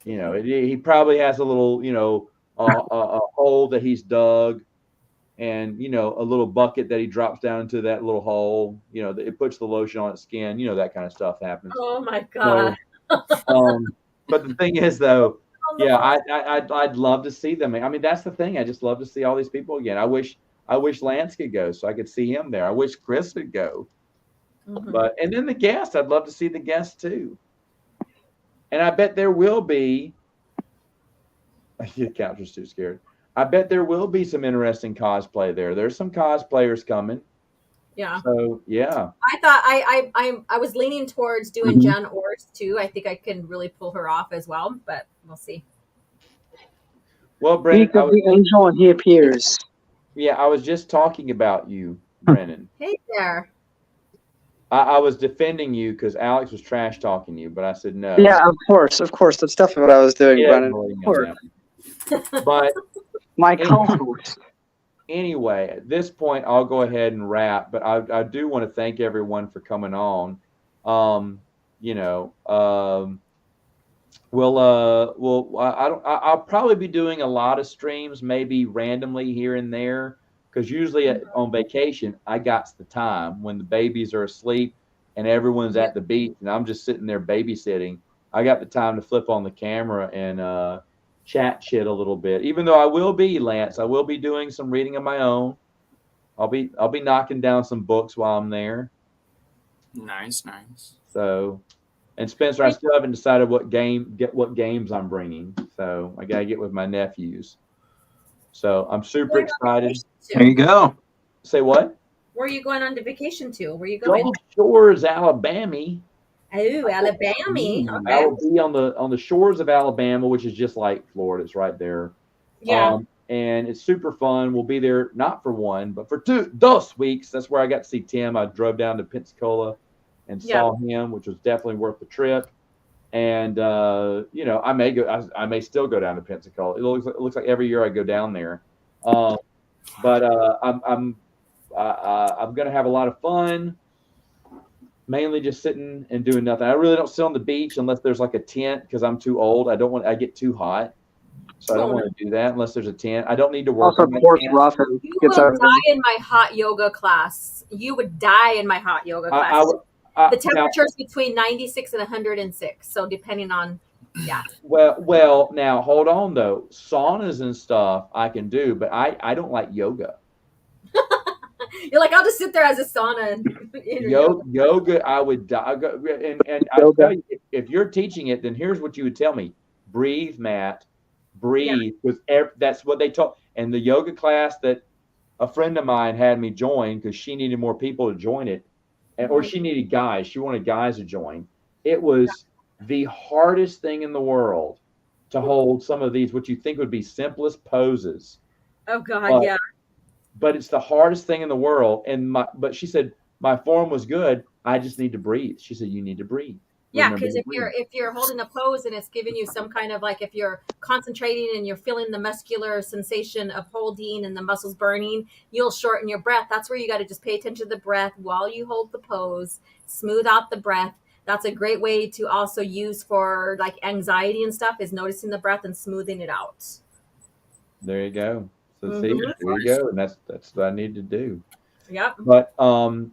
He probably has a little, a hole that he's dug, and a little bucket that he drops down into that little hole. It puts the lotion on its skin. That kind of stuff happens. Oh my God. So, but the thing is, though, yeah, I'd love to see them. I mean, that's the thing. I just love to see all these people again. I wish Lance could go so I could see him there. I wish Chris would go. Mhm. And then the guests, I'd love to see the guests too. And I bet there will be. The couch was too scared. I bet there will be some interesting cosplay there. There's some cosplayers coming. Yeah. So yeah. I thought I was leaning towards doing Jen Orrs too. I think I can really pull her off as well, but we'll see. Well, Brennan, Speak of the angel and he appears. Yeah, I was just talking about you, Brennan. Hey there. I was defending you because Alex was trash talking you, but I said no. Yeah, of course. That's definitely what I was doing, Brennan. Of course. But my co-host. Anyway, at this point, I'll go ahead and wrap. But I do want to thank everyone for coming on. I'll probably be doing a lot of streams, maybe randomly here and there, because usually on vacation I got the time when the babies are asleep and everyone's at the beach and I'm just sitting there babysitting. I got the time to flip on the camera and chat shit a little bit. Even though I will be, Lance, I will be doing some reading of my own. I'll be knocking down some books while I'm there. Nice. So, and Spencer, I still haven't decided what games I'm bringing. So I gotta get with my nephews. So I'm super excited. There you go. Say what? Where are you going on the vacation to? Where are you going? Gulf Shores, Alabama. Oh, Alabama. I Okay. will be on the shores of Alabama, which is just like Florida. It's right there. Yeah. And it's super fun. We'll be there not for one, but for dos weeks. That's where I got to see Tim. I drove down to Pensacola and saw him, which was definitely worth the trip. And I may go. I may still go down to Pensacola. It looks like every year I go down there. But I'm going to have a lot of fun. Mainly just sitting and doing nothing. I really don't sit on the beach unless there's like a tent because I'm too old. I get too hot. So I don't want to do that unless there's a tent. I don't need to work Also, on my course, tent. rough. You will die in my hot yoga class. You would die in my hot yoga class. The temperature is between 96 and 106. So depending on, Well, now hold on though. Saunas and stuff I can do, but I don't like yoga. You're like, I'll just sit there as a sauna and yoga, I would die. And I tell you, if you're teaching it, then here's what you would tell me: breathe, Matt, breathe, because that's what they taught. And the yoga class that a friend of mine had me join because she needed more people to join it, or she needed guys. She wanted guys to join. It was the hardest thing in the world to hold some of these, what you think would be simplest poses. Oh God, But it's the hardest thing in the world. But she said my form was good. I just need to breathe. She said you need to breathe. Yeah, because if you're holding a pose and it's giving you some kind of like, if you're concentrating and you're feeling the muscular sensation of holding and the muscles burning, you'll shorten your breath. That's where you got to just pay attention to the breath while you hold the pose, smooth out the breath. That's a great way to also use for like anxiety and stuff, is noticing the breath and smoothing it out. There you go. So see, there you go. And that's what I need to do. Yep. But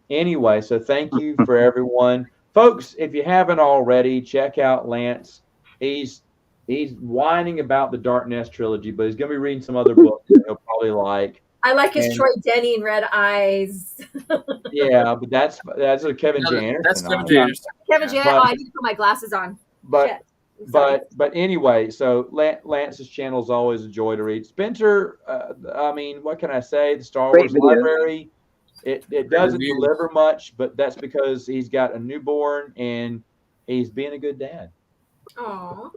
anyway, so thank you for everyone. Folks, if you haven't already, check out Lance. He's whining about the Dark Nest trilogy, but he's going to be reading some other books that he'll probably like. I like his Troy Denny and Red Eyes. Yeah, but that's a Kevin J. Anderson. That's Kevin J. Anderson. Kevin J. I need to put my glasses on. But anyway, so Lance's channel is always a joy to read. Spencer, I mean, what can I say? The Star Wars library. It doesn't deliver much, but that's because he's got a newborn and he's being a good dad. Aww.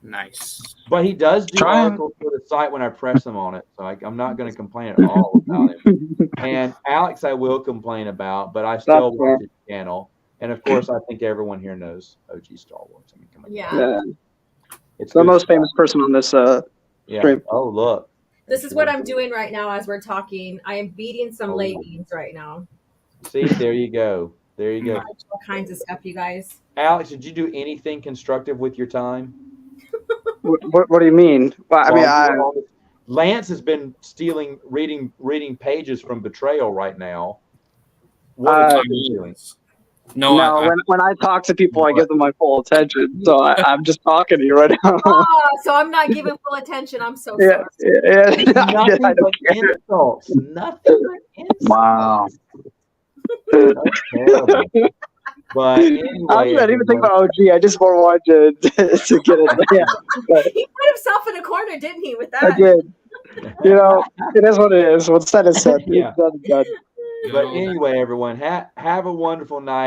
Nice. But he does do articles for the site when I press him on it, so I'm not going to complain at all about him. And Alex, I will complain about, but I still watch his channel. And of course, I think everyone here knows OG Star Wars. I mean, come on. Yeah. It's the most famous person on this stream. Oh, look. This is what I'm doing right now as we're talking. I am beating some ladies right now. See, there you go. There you go. All kinds of stuff, you guys. Alex, did you do anything constructive with your time? What do you mean? Well, I mean, Lance has been reading pages from Betrayal right now. What are you doing? No, when I talk to people, I give them my full attention. So I'm just talking to you right now. So I'm not giving full attention. I'm so sorry. Nothing but insults. Nothing but insults. Wow. That's terrible. But anyway, I didn't even think about OG. I just more wanted to get it. Yeah. He put himself in a corner, didn't he? With that, I did. It is what it is. What's said is said. Yeah. But anyway, everyone, have a wonderful night.